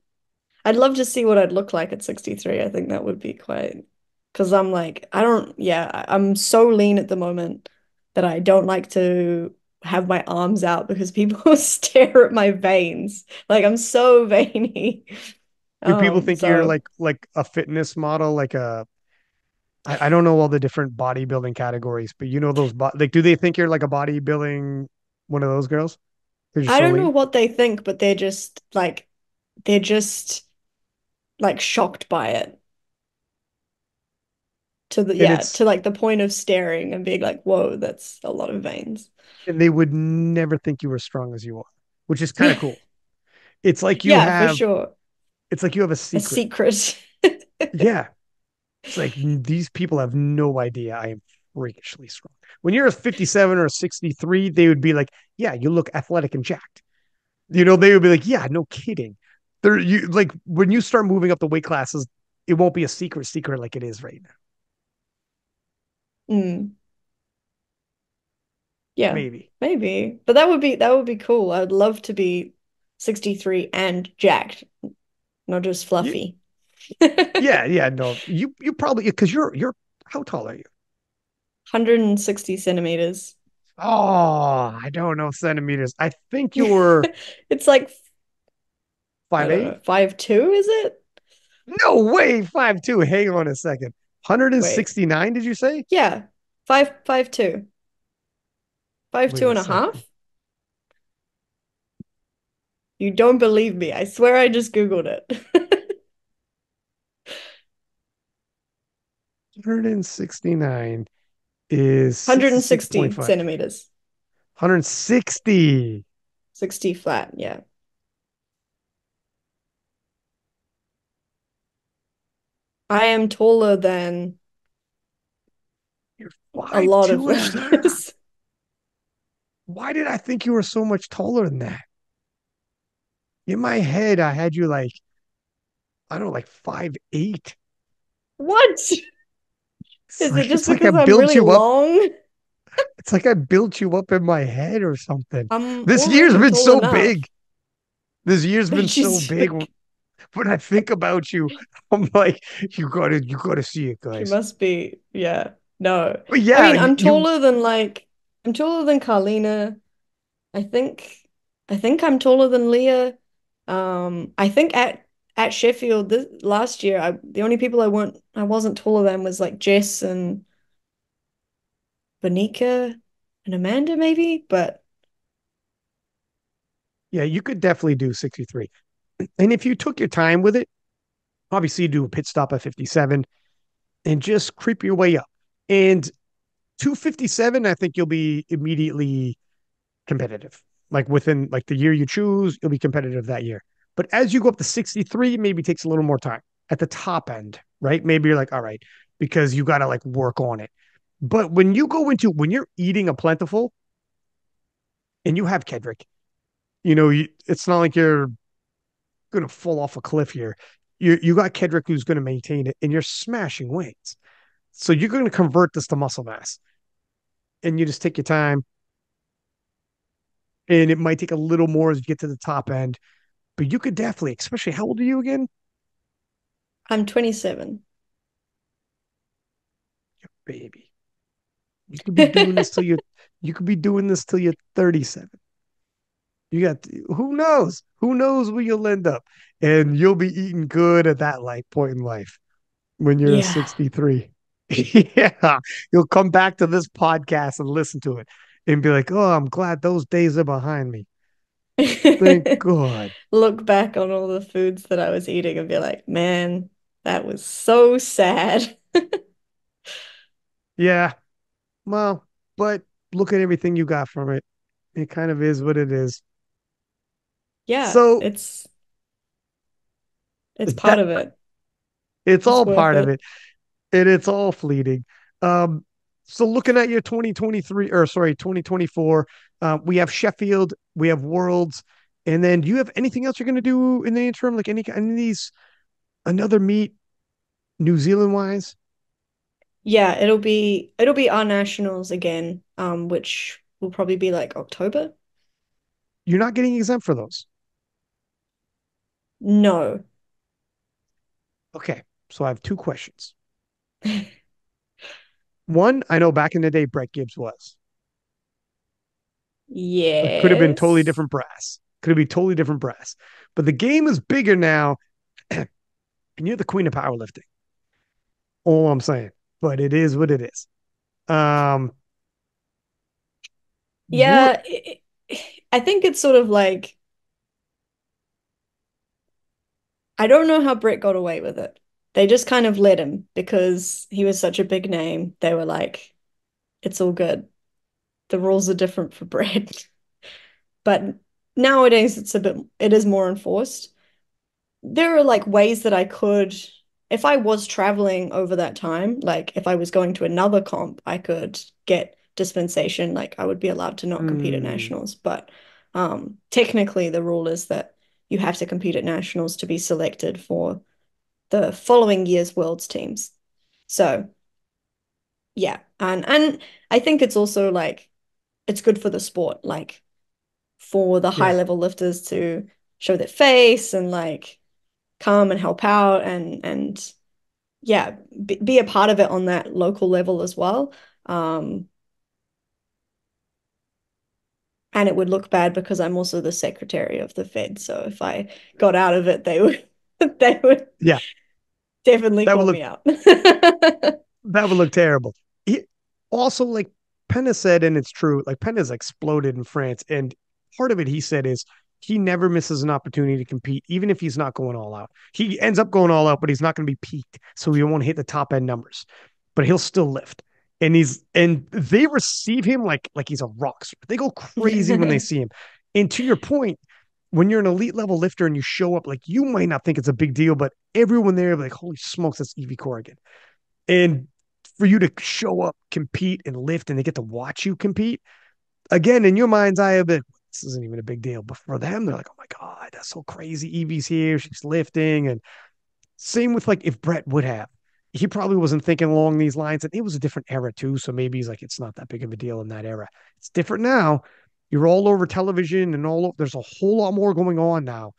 I'd love to see what I'd look like at 63. I think that would be quite, because I'm like, I don't, yeah, I'm so lean at the moment that I don't like to have my arms out because people stare at my veins. Like I'm so veiny. Do people think you're So like a fitness model, like I don't know all the different bodybuilding categories, but you know those like do they think you're like a bodybuilding one of those girls? They're just I so don't know lean. what they think, but they're just like shocked by it to the, And yeah, it's to like the point of staring and being like, whoa, that's a lot of veins. and they would never think you were as strong as you are, which is kind of cool. It's like you Yeah, for have sure. it's like you have a A secret. secret. Yeah. It's like these people have no idea I am freakishly strong. When you're a 57 or a 63, they would be like, yeah, you look athletic and jacked. They would be like, yeah, no kidding. They're you like when you start moving up the weight classes, it won't be a secret like it is right now. Mm, yeah, Maybe. maybe. But that would be cool. I would love to be 63 and jacked, not just Yeah, fluffy. yeah, no. You probably because you're how tall are you? 160 centimeters. Oh, I don't know centimeters. I think you're It's like, I five don't know, eight. 5'2", is it? No way, 5'2". Hang on a second. Wait. 169, did you say? Yeah. 5'2". Five Wait two a and a second. half? You don't believe me. I swear I just Googled it. 169 is 160 66.5. centimeters. 160. 60 flat, yeah. I am taller than You're a five lot of two and a half. those. Why did I think you were so much taller than that? In my head, I had you like, I don't know, like 5'8". What? Is it just It's like I because I'm built really you up. long? It's like I built you up in my head or something. I'm This year's already been tall so enough. big. This year's been But you so big. speak. when I think about you, I'm like, you gotta see it, She guys. must be, yeah. No. But I yeah, mean, you I'm taller than Carlina. I think I think I'm taller than Leah. I think at Sheffield this, last year, the only people I wasn't taller than was like Jess and Bonica and Amanda maybe, but yeah, you could definitely do 63. And if you took your time with it, obviously you do a pit stop at 57 and just creep your way up. And 257, I think you'll be immediately competitive. Like within like the year you choose, you'll be competitive that year. But as you go up to 63, maybe takes a little more time at the top end, right? Maybe you're like, all right, because you got to like work on it. But when you're eating a plentiful and you have Kedrick, it's not like you're going to fall off a cliff here. You got Kedrick who's going to maintain it and you're smashing weights. So you're going to convert this to muscle mass and you just take your time and it might take a little more as you get to the top end, but you could definitely, especially how old are you again? I'm 27. Baby. You could be doing this till you could be doing this till you're 37. You got who knows? Who knows where you'll end up? And you'll be eating good at that like point in life when you're Yeah. 63. Yeah. You'll come back to this podcast and listen to it and be like, oh, I'm glad those days are behind me. Thank God. Look back on all the foods that I was eating and be like, man, that was so sad. Yeah. Well, but look at everything you got from it. It kind of is what it is. Yeah, So it's part that of it. it's It's all worth part of it. it. And it's all fleeting. Um, so looking at your 2023 or sorry, 2024, we have Sheffield, we have Worlds, and then do you have anything else you're going to do in the interim? Like any of these another meet New Zealand wise? Yeah, it'll be our nationals again, which will probably be like October. You're not getting exempt for those. No. Okay, so I have two questions. One, I know back in the day Brett Gibbs was. It could have been totally Yes. different brass. Could have been totally different brass. But the game is bigger now, and you're the queen of powerlifting. All I'm saying. But it is what it is. Um, we're Yeah, I think it's sort of like I don't know how Brett got away with it. They just kind of let him because he was such a big name. They were like, it's all good. The rules are different for Brett. But nowadays it is more enforced. There are like ways that I could, if I was traveling over that time, like if I was going to another comp, I could get dispensation. Like I would be allowed to not compete at mm, nationals. But technically, the rule is that you have to compete at nationals to be selected for the following year's world's teams. So yeah, and I think it's also like it's good for the sport, like for the high yeah, level lifters to show their face and like come and help out and yeah, be a part of it on that local level as well. Um, and it would look bad because I'm also the secretary of the Fed. So if I got out of it, they would they would yeah. definitely That would call look me out. that would look terrible. Also, like Penna said, and it's true, like Penna's exploded in France. And part of it, he said, is he never misses an opportunity to compete, even if he's not going all out. He ends up going all out, but he's not going to be peaked. So he won't hit the top end numbers, but he'll still lift. And they receive him like he's a rock star. They go crazy when they see him. And to your point, when you're an elite level lifter and you show up, like you might not think it's a big deal, but everyone there, like, holy smokes, that's Evie Corrigan. And for you to show up, compete, and lift, and they get to watch you compete, again, in your mind's eye, a bit, this isn't even a big deal. But for them, they're like, oh my God, that's so crazy. Evie's here. She's lifting. And same with like if Brett would have. He probably wasn't thinking along these lines. And it was a different era too. So maybe he's like, it's not that big of a deal in that era. It's different now. You're all over television and there's a whole lot more going on now.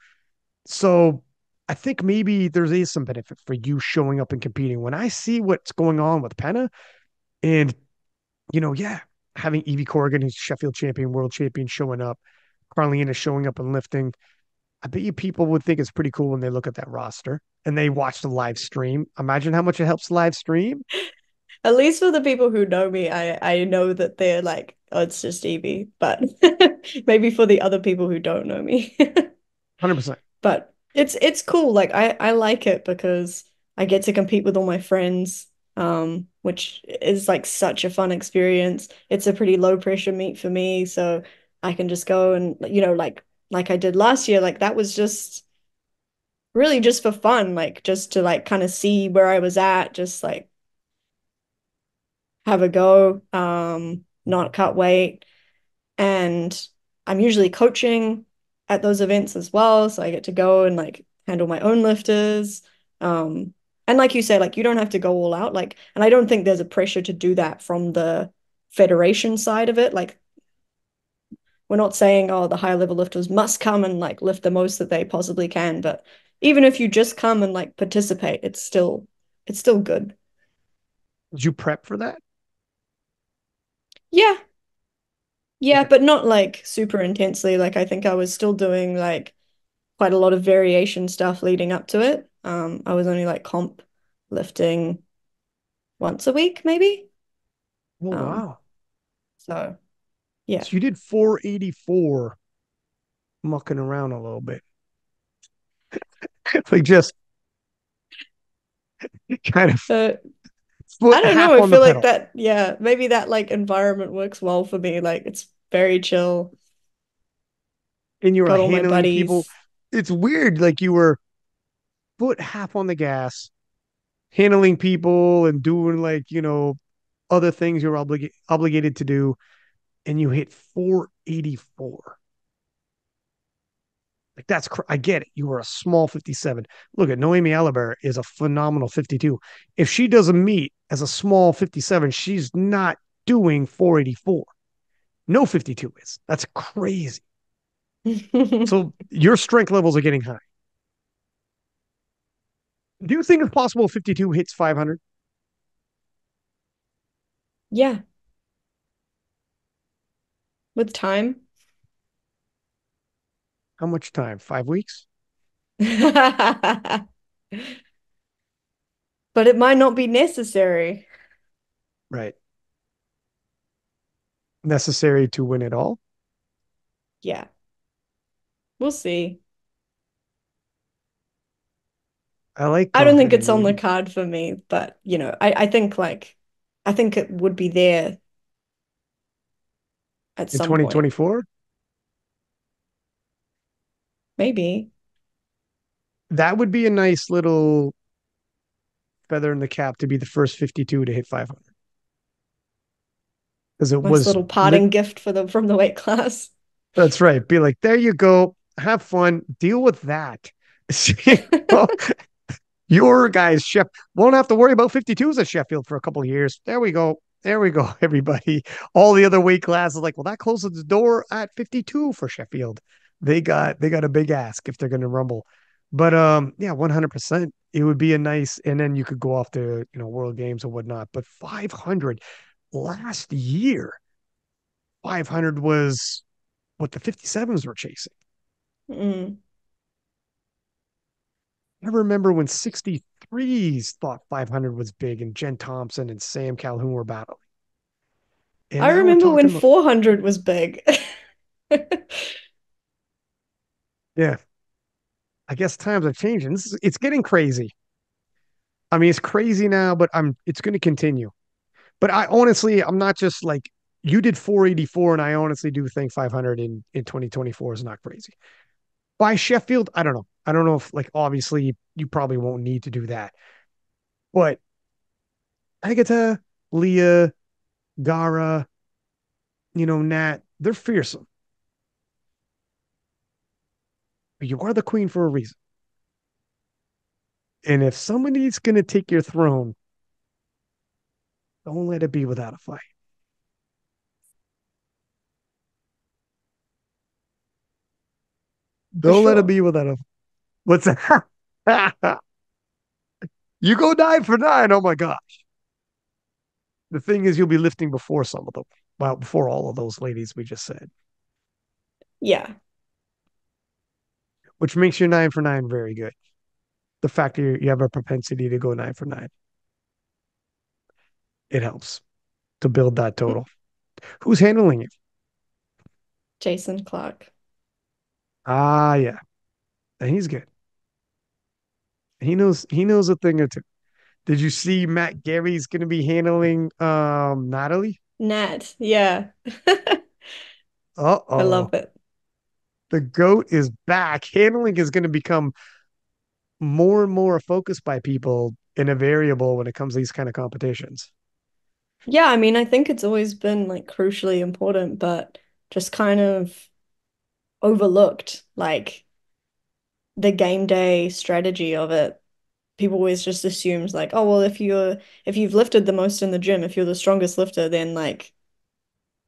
So I think maybe there is some benefit for you showing up and competing. When I see what's going on with Penna and, yeah, having Evie Corrigan, who's Sheffield champion, world champion, showing up, Carlene is showing up and lifting. I bet you people would think it's pretty cool when they look at that roster and they watch the live stream. Imagine how much it helps live stream. At least for the people who know me, I know that they're like, oh, it's just Evie. But maybe for the other people who don't know me. 100%. But it's cool. Like I like it because I get to compete with all my friends, which is like such a fun experience. It's a pretty low pressure meet for me, so I can just go and like I did last year, like that was just really just for fun, like just to like kind of see where I was at, just like have a go, not cut weight. And I'm usually coaching at those events as well. So I get to go and like handle my own lifters. Um, and like you say, like you don't have to go all out. Like, and I don't think there's a pressure to do that from the federation side of it. Like, we're not saying, oh, the higher level lifters must come and like lift the most that they possibly can. But even if you just come and like participate, it's still good. Did you prep for that? Yeah. Yeah, Okay. but not like super intensely. Like I think I was still doing like quite a lot of variation stuff leading up to it. I was only like comp lifting once a week, maybe. Oh, Um, wow. so yeah. So you did 484 mucking around a little bit. Like just kind of Uh, I foot don't know. half I on the feel like pedal that, yeah, maybe that like environment works well for me. Like it's very chill. and you were Got all my handling people. buddies. It's weird. Like you were foot half on the gas, handling people and doing like, other things you're obligated to do. And you hit 484. Like I get it. You were a small 57. Look at Noemi Alibert is a phenomenal 52. If she doesn't meet as a small 57, she's not doing 484. No 52 is. That's crazy. So your strength levels are getting high. Do you think it's possible 52 hits 500? Yeah, with time. How much time? 5 weeks? But it might not be necessary. Right. Necessary to win it all? Yeah, we'll see. I like I don't think it's on the confident card for me, but I think like I think it would be there at in some point. 2024. Maybe. That would be a nice little feather in the cap to be the first 52 to hit 500. Because it Nice was little lit. parting gift for the from the weight class. That's right. Be like, there you go. Have fun. Deal with that. You know, your guys, won't have to worry about 52s at Sheffield for a couple of years. There we go. There we go, everybody. All the other weight classes, like, well, that closes the door at 52 for Sheffield. They got a big ask if they're gonna rumble. But yeah, 100%. It would be a nice, and then you could go off to, World Games or whatnot. But 500 last year, 500 was what the 57s were chasing. Mm. I remember when 63s thought 500 was big and Jen Thompson and Sam Calhoun were battling. And I now we're remember when talking, 400 was big. yeah, I guess times are changing. It's getting crazy. I mean, it's crazy now, but it's going to continue. But I'm not just like you did 484, and I honestly do think 500 in 2024 is not crazy. By Sheffield, I don't know. I don't know if like obviously you probably won't need to do that, but Agatha, Leah, Gara, Nat, they're fearsome. You are the queen for a reason. And if somebody's going to take your throne, don't let it be without a fight. For Don't let it sure. be without a. What's that? You go 9 for 9. Oh my God. The thing is, you'll be lifting before some of them. Well, before all of those ladies we just said, Yeah. which makes your 9 for 9 very good. The fact that you have a propensity to go 9 for 9, it helps to build that total. Who's handling it? Jason Clark. Ah, yeah. And he's good. He knows a thing or two. Did you see Matt Gary's going to be handling Natalie? Nat. Yeah. I Uh-oh. love it. The GOAT is back. Handling is going to become more and more a focus by people in a variable when it comes to these kind of competitions. Yeah, I mean, I think it's always been like crucially important, but just kind of overlooked, like the game day strategy of it. People always just assumes like, oh well, if you've lifted the most in the gym, if you're the strongest lifter, then like,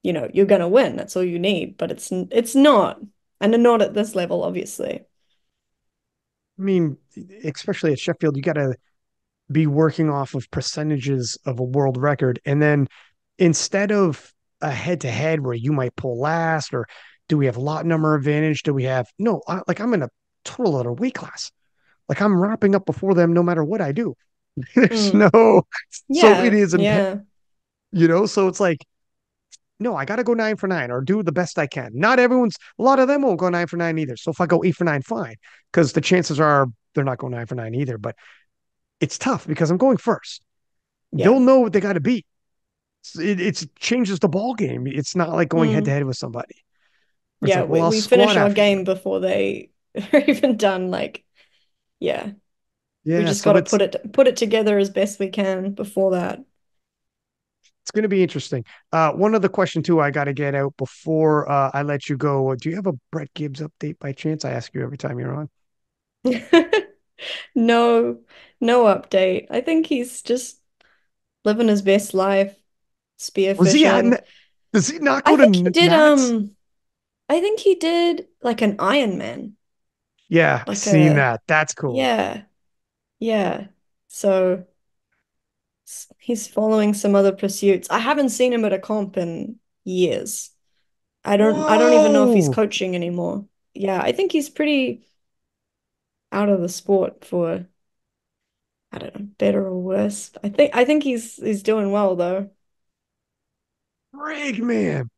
you're gonna win. That's all you need. But it's not. And not at this level, obviously. I mean, especially at Sheffield, you got to be working off of percentages of a world record. And then instead of a head to head where you might pull last, or do we have a lot number advantage? Do we have no, like I'm in a total other weight class. Like I'm wrapping up before them no matter what I do. There's Mm. no, so it Yeah, is, yeah. so it's like, no, I got to go 9 for 9 or do the best I can. Not everyone's, a lot of them won't go 9 for 9 either. So if I go 8 for 9, fine, because the chances are they're not going 9 for 9 either. But it's tough because I'm going first. Yeah. They'll know what they got to beat. It changes the ball game. It's not like going head to Mm. head with somebody. It's Yeah, like, well, I'll we squat finish our after you. game before they are even done. Like, yeah, we Yeah, just so got to it's put it together as best we can before that. it's going to be interesting. One other question too, I got to get out before I let you go. Do you have a Brett Gibbs update by chance? I ask you every time you're on. No, no update. I think he's just living his best life, Was he at? spearfishing. Does he not I go to think he did Nats? I think he did like an Ironman. Yeah, I Like seen a that. That's cool. Yeah, yeah. So he's following some other pursuits. I haven't seen him at a comp in years. I don't even know if he's Whoa, coaching anymore. Yeah, I think he's pretty out of the sport for, I don't know, better or worse. I think he's doing well though. Greg, man.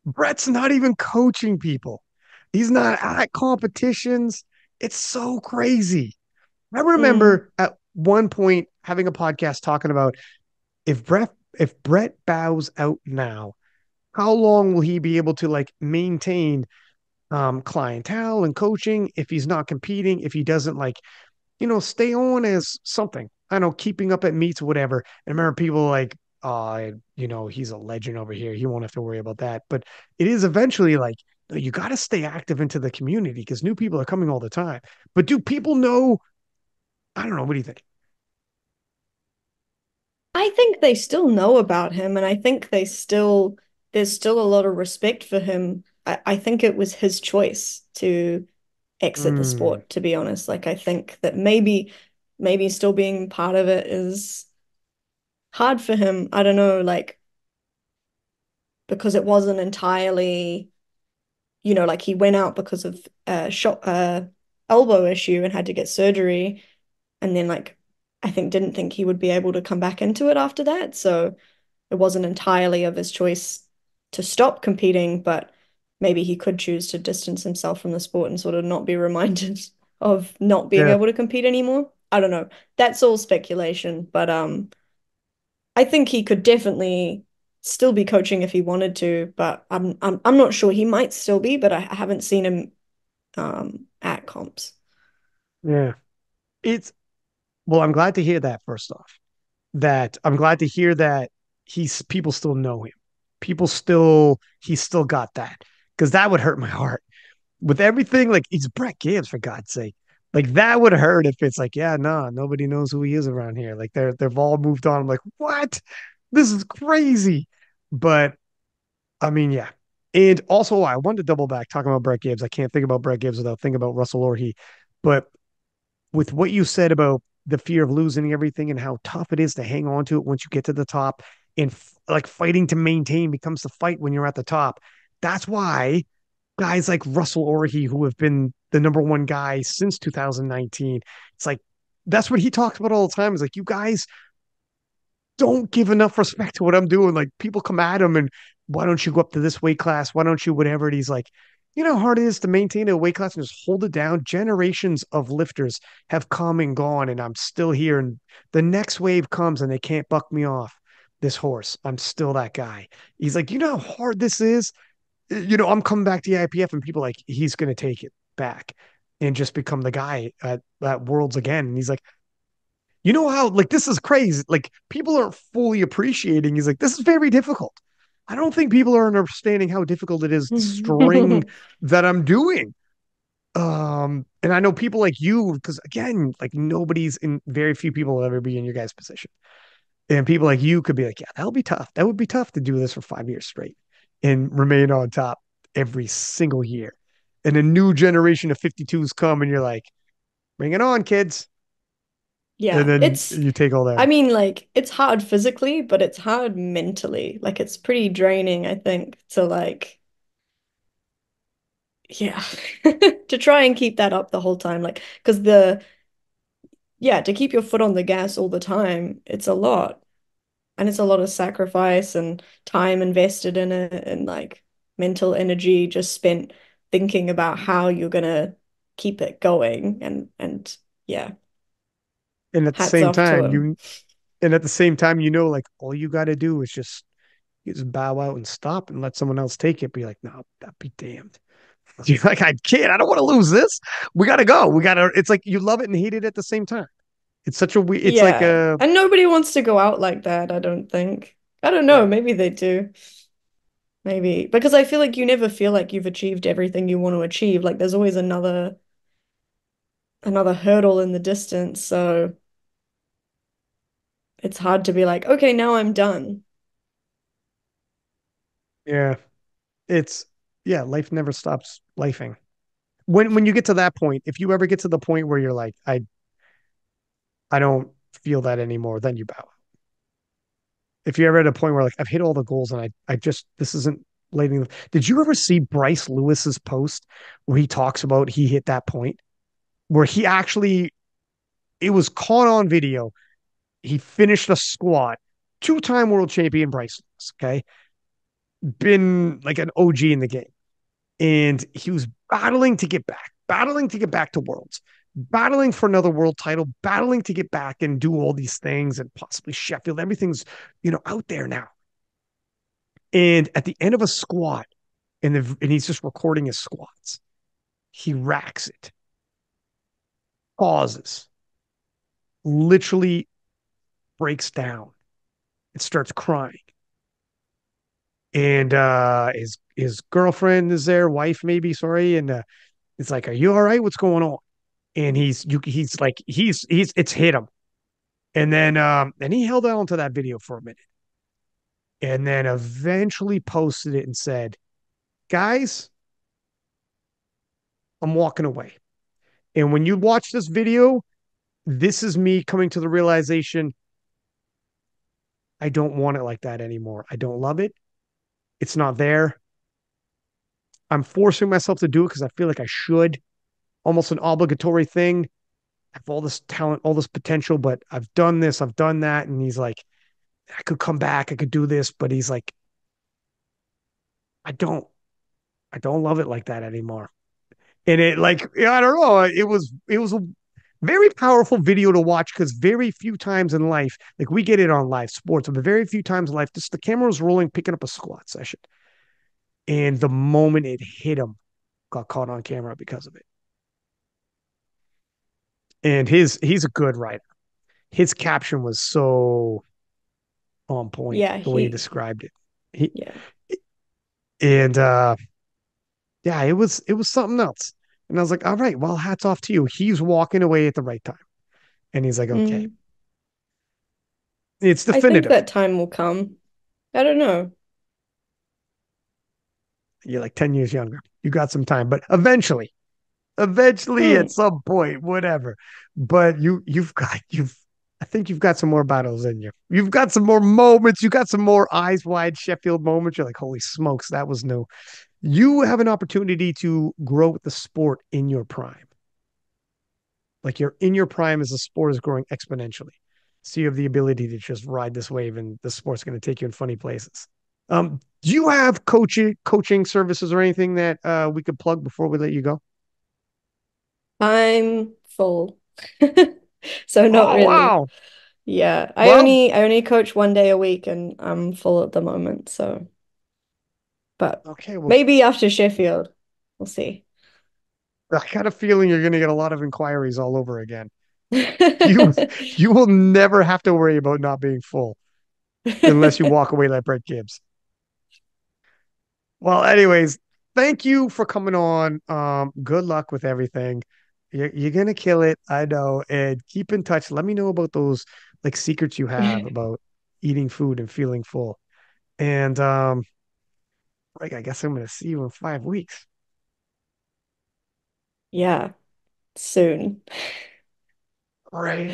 Brett's not even coaching people. He's not at competitions. It's so crazy. I Mm, remember at one point having a podcast talking about if Brett bows out now, how long will he be able to like maintain clientele and coaching if he's not competing, if he doesn't like, stay on as something. I don't know, keeping up at meets, whatever. And I remember people like, he's a legend over here. He won't have to worry about that. But it is eventually like, no, you got to stay active into the community because new people are coming all the time. But do people know? I don't know. What do you think? I think they still know about him, and I think there's still a lot of respect for him. I think it was his choice to exit the Mm, sport, to be honest. Like I think that maybe still being part of it is hard for him. I don't know, like because it wasn't entirely, like he went out because of a shot elbow issue and had to get surgery, and then like I think didn't think he would be able to come back into it after that. So it wasn't entirely of his choice to stop competing, but maybe he could choose to distance himself from the sport and sort of not be reminded of not being yeah, able to compete anymore. I don't know. That's all speculation, but I think he could definitely still be coaching if he wanted to, but I'm not sure. He might still be, but I haven't seen him at comps. yeah. It's Well, I'm glad to hear that first off. That I'm glad to hear that he's people still know him. He's still got that. Because that would hurt my heart. With everything, like he's Brett Gibbs, for God's sake. Like that would hurt if it's like, yeah, nah, nobody knows who he is around here. Like they've all moved on. I'm like, what? This is crazy. But I mean, yeah. And also, I wanted to double back talking about Brett Gibbs. I can't think about Brett Gibbs without thinking about Russell Orhe. But with what you said about the fear of losing everything and how tough it is to hang on to it once you get to the top, and like fighting to maintain becomes the fight when you're at the top. That's why guys like Russell Orhe, who have been the number one guy since 2019, it's like that's what he talks about all the time. Is like, you guys don't give enough respect to what I'm doing. Like, people come at him and, why don't you go up to this weight class? Why don't you whatever? And he's like, you know how hard it is to maintain a weight class and just hold it down. Generations of lifters have come and gone, and I'm still here. And the next wave comes and they can't buck me off this horse. I'm still that guy. He's like, you know how hard this is? I'm coming back to the IPF, and people like, he's going to take it back and just become the guy at Worlds again. And he's like, you know how, like, this is crazy. Like, people aren't fully appreciating. He's like, this is very difficult. I don't think people are understanding how difficult it is, the string that I'm doing. And I know people like you, because again, like, nobody's in, very few people will ever be in your guys' position. And people like you could be like, yeah, that'll be tough. That would be tough to do this for 5 years straight and remain on top every single year. And a new generation of 52s come, and you're like, bring it on, kids. And Yeah, then you take all I them. mean, like, it's hard physically, but it's hard mentally. Like, it's pretty draining, I think, to like, yeah, to try and keep that up the whole time. Like, because yeah, to keep your foot on the gas all the time, it's a lot. And it's a lot of sacrifice and time invested in it and like mental energy just spent thinking about how you're gonna keep it going. And yeah, And at the hats same off to time, him. like, all you got to do is just bow out and stop and let someone else take it. Be like, no, that be damned. You're like, I can't. I don't want to lose this. We got to go. We got to. It's like you love it and hate it at the same time. It's such a weird. It's like Yeah. a And nobody wants to go out like that, I don't think. I don't know, right. maybe they do. Maybe because I feel like you never feel like you've achieved everything you want to achieve. Like there's always another hurdle in the distance. So it's hard to be like, okay, now I'm done. Yeah. It's yeah. Life never stops lifing. When you get to that point, if you ever get to the point where you're like, I don't feel that anymore, then you bow. If you're ever at a point where like, I've hit all the goals and I just, this isn't letting. Did you ever see Bryce Lewis's post where he talks about he hit that point where he actually, it was caught on video. He finished a squat, two-time world champion Bryce Lewis, okay? Been like an OG in the game. And he was battling to get back to worlds, battling for another world title, battling to get back and do all these things and possibly Sheffield. Everything's, out there now. And at the end of a squat, and he's just recording his squats, he racks it, pauses, literally breaks down and starts crying. And his girlfriend is there, wife maybe, sorry, and it's like, "Are you all right? What's going on?" And he's like, he's it's hit him. And he held on to that video for a minute, and then eventually posted it and said, "Guys, I'm walking away." And when you watch this video, this is me coming to the realization, I don't want it like that anymore. I don't love it. It's not there. I'm forcing myself to do it because I feel like I should, almost an obligatory thing. I have all this talent, all this potential, but I've done this, I've done that. And he's like, I could come back, I could do this, but he's like, I don't, I don't love it like that anymore. And it like, I don't know, it was a very powerful video to watch because very few times in life, like we get it on live sports, but very few times in life, just the camera was rolling, picking up a squat session. And the moment it hit him, got caught on camera because of it. And he's a good writer. His caption was so on point Yeah, the way he described it. He yeah. and yeah, it was something else. And I was like, all right, well, hats off to you. He's walking away at the right time. And he's like, okay, Mm. it's I think definitive. that time will come. I don't know. You're like 10 years younger. You got some time, but eventually, Eventually, at Hmm. some point, whatever. But you've I think you've got some more battles in you. You've got some more moments. You got some more eyes wide Sheffield moments. You're like, holy smokes, that was new. You have an opportunity to grow with the sport in your prime. Like you're in your prime as the sport is growing exponentially. So you have the ability to just ride this wave and the sport's going to take you in funny places. Do you have coaching services or anything that we could plug before we let you go? I'm full. So not Oh really. wow. Yeah. I Well, only I only coach 1 day a week and I'm full at the moment, so but okay, well, maybe after Sheffield. We'll see. I got a feeling you're going to get a lot of inquiries all over again. You you will never have to worry about not being full unless you walk away like Brett Gibbs. Well, anyways, thank you for coming on. Good luck with everything. You're gonna kill it, I know. And keep in touch. Let me know about those like secrets you have about eating food and feeling full. And like I guess I'm gonna see you in 5 weeks. Yeah, soon. All right.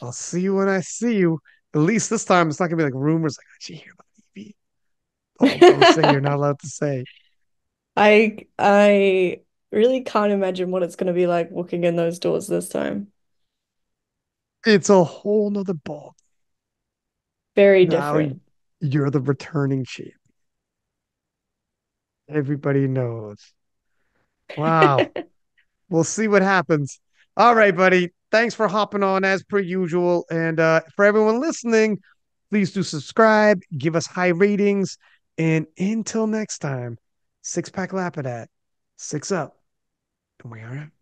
I'll see you when I see you. At least this time it's not gonna be like rumors like, did you hear about Evie? All those things you're not allowed to say. I really can't imagine what it's gonna be like walking in those doors this time. It's a whole nother ball. Very Now different. you're the returning champ. Everybody knows. Wow. We'll see what happens. All right, buddy. Thanks for hopping on as per usual. And for everyone listening, please do subscribe, give us high ratings. And until next time, six pack Lapadat, six up, and we are out.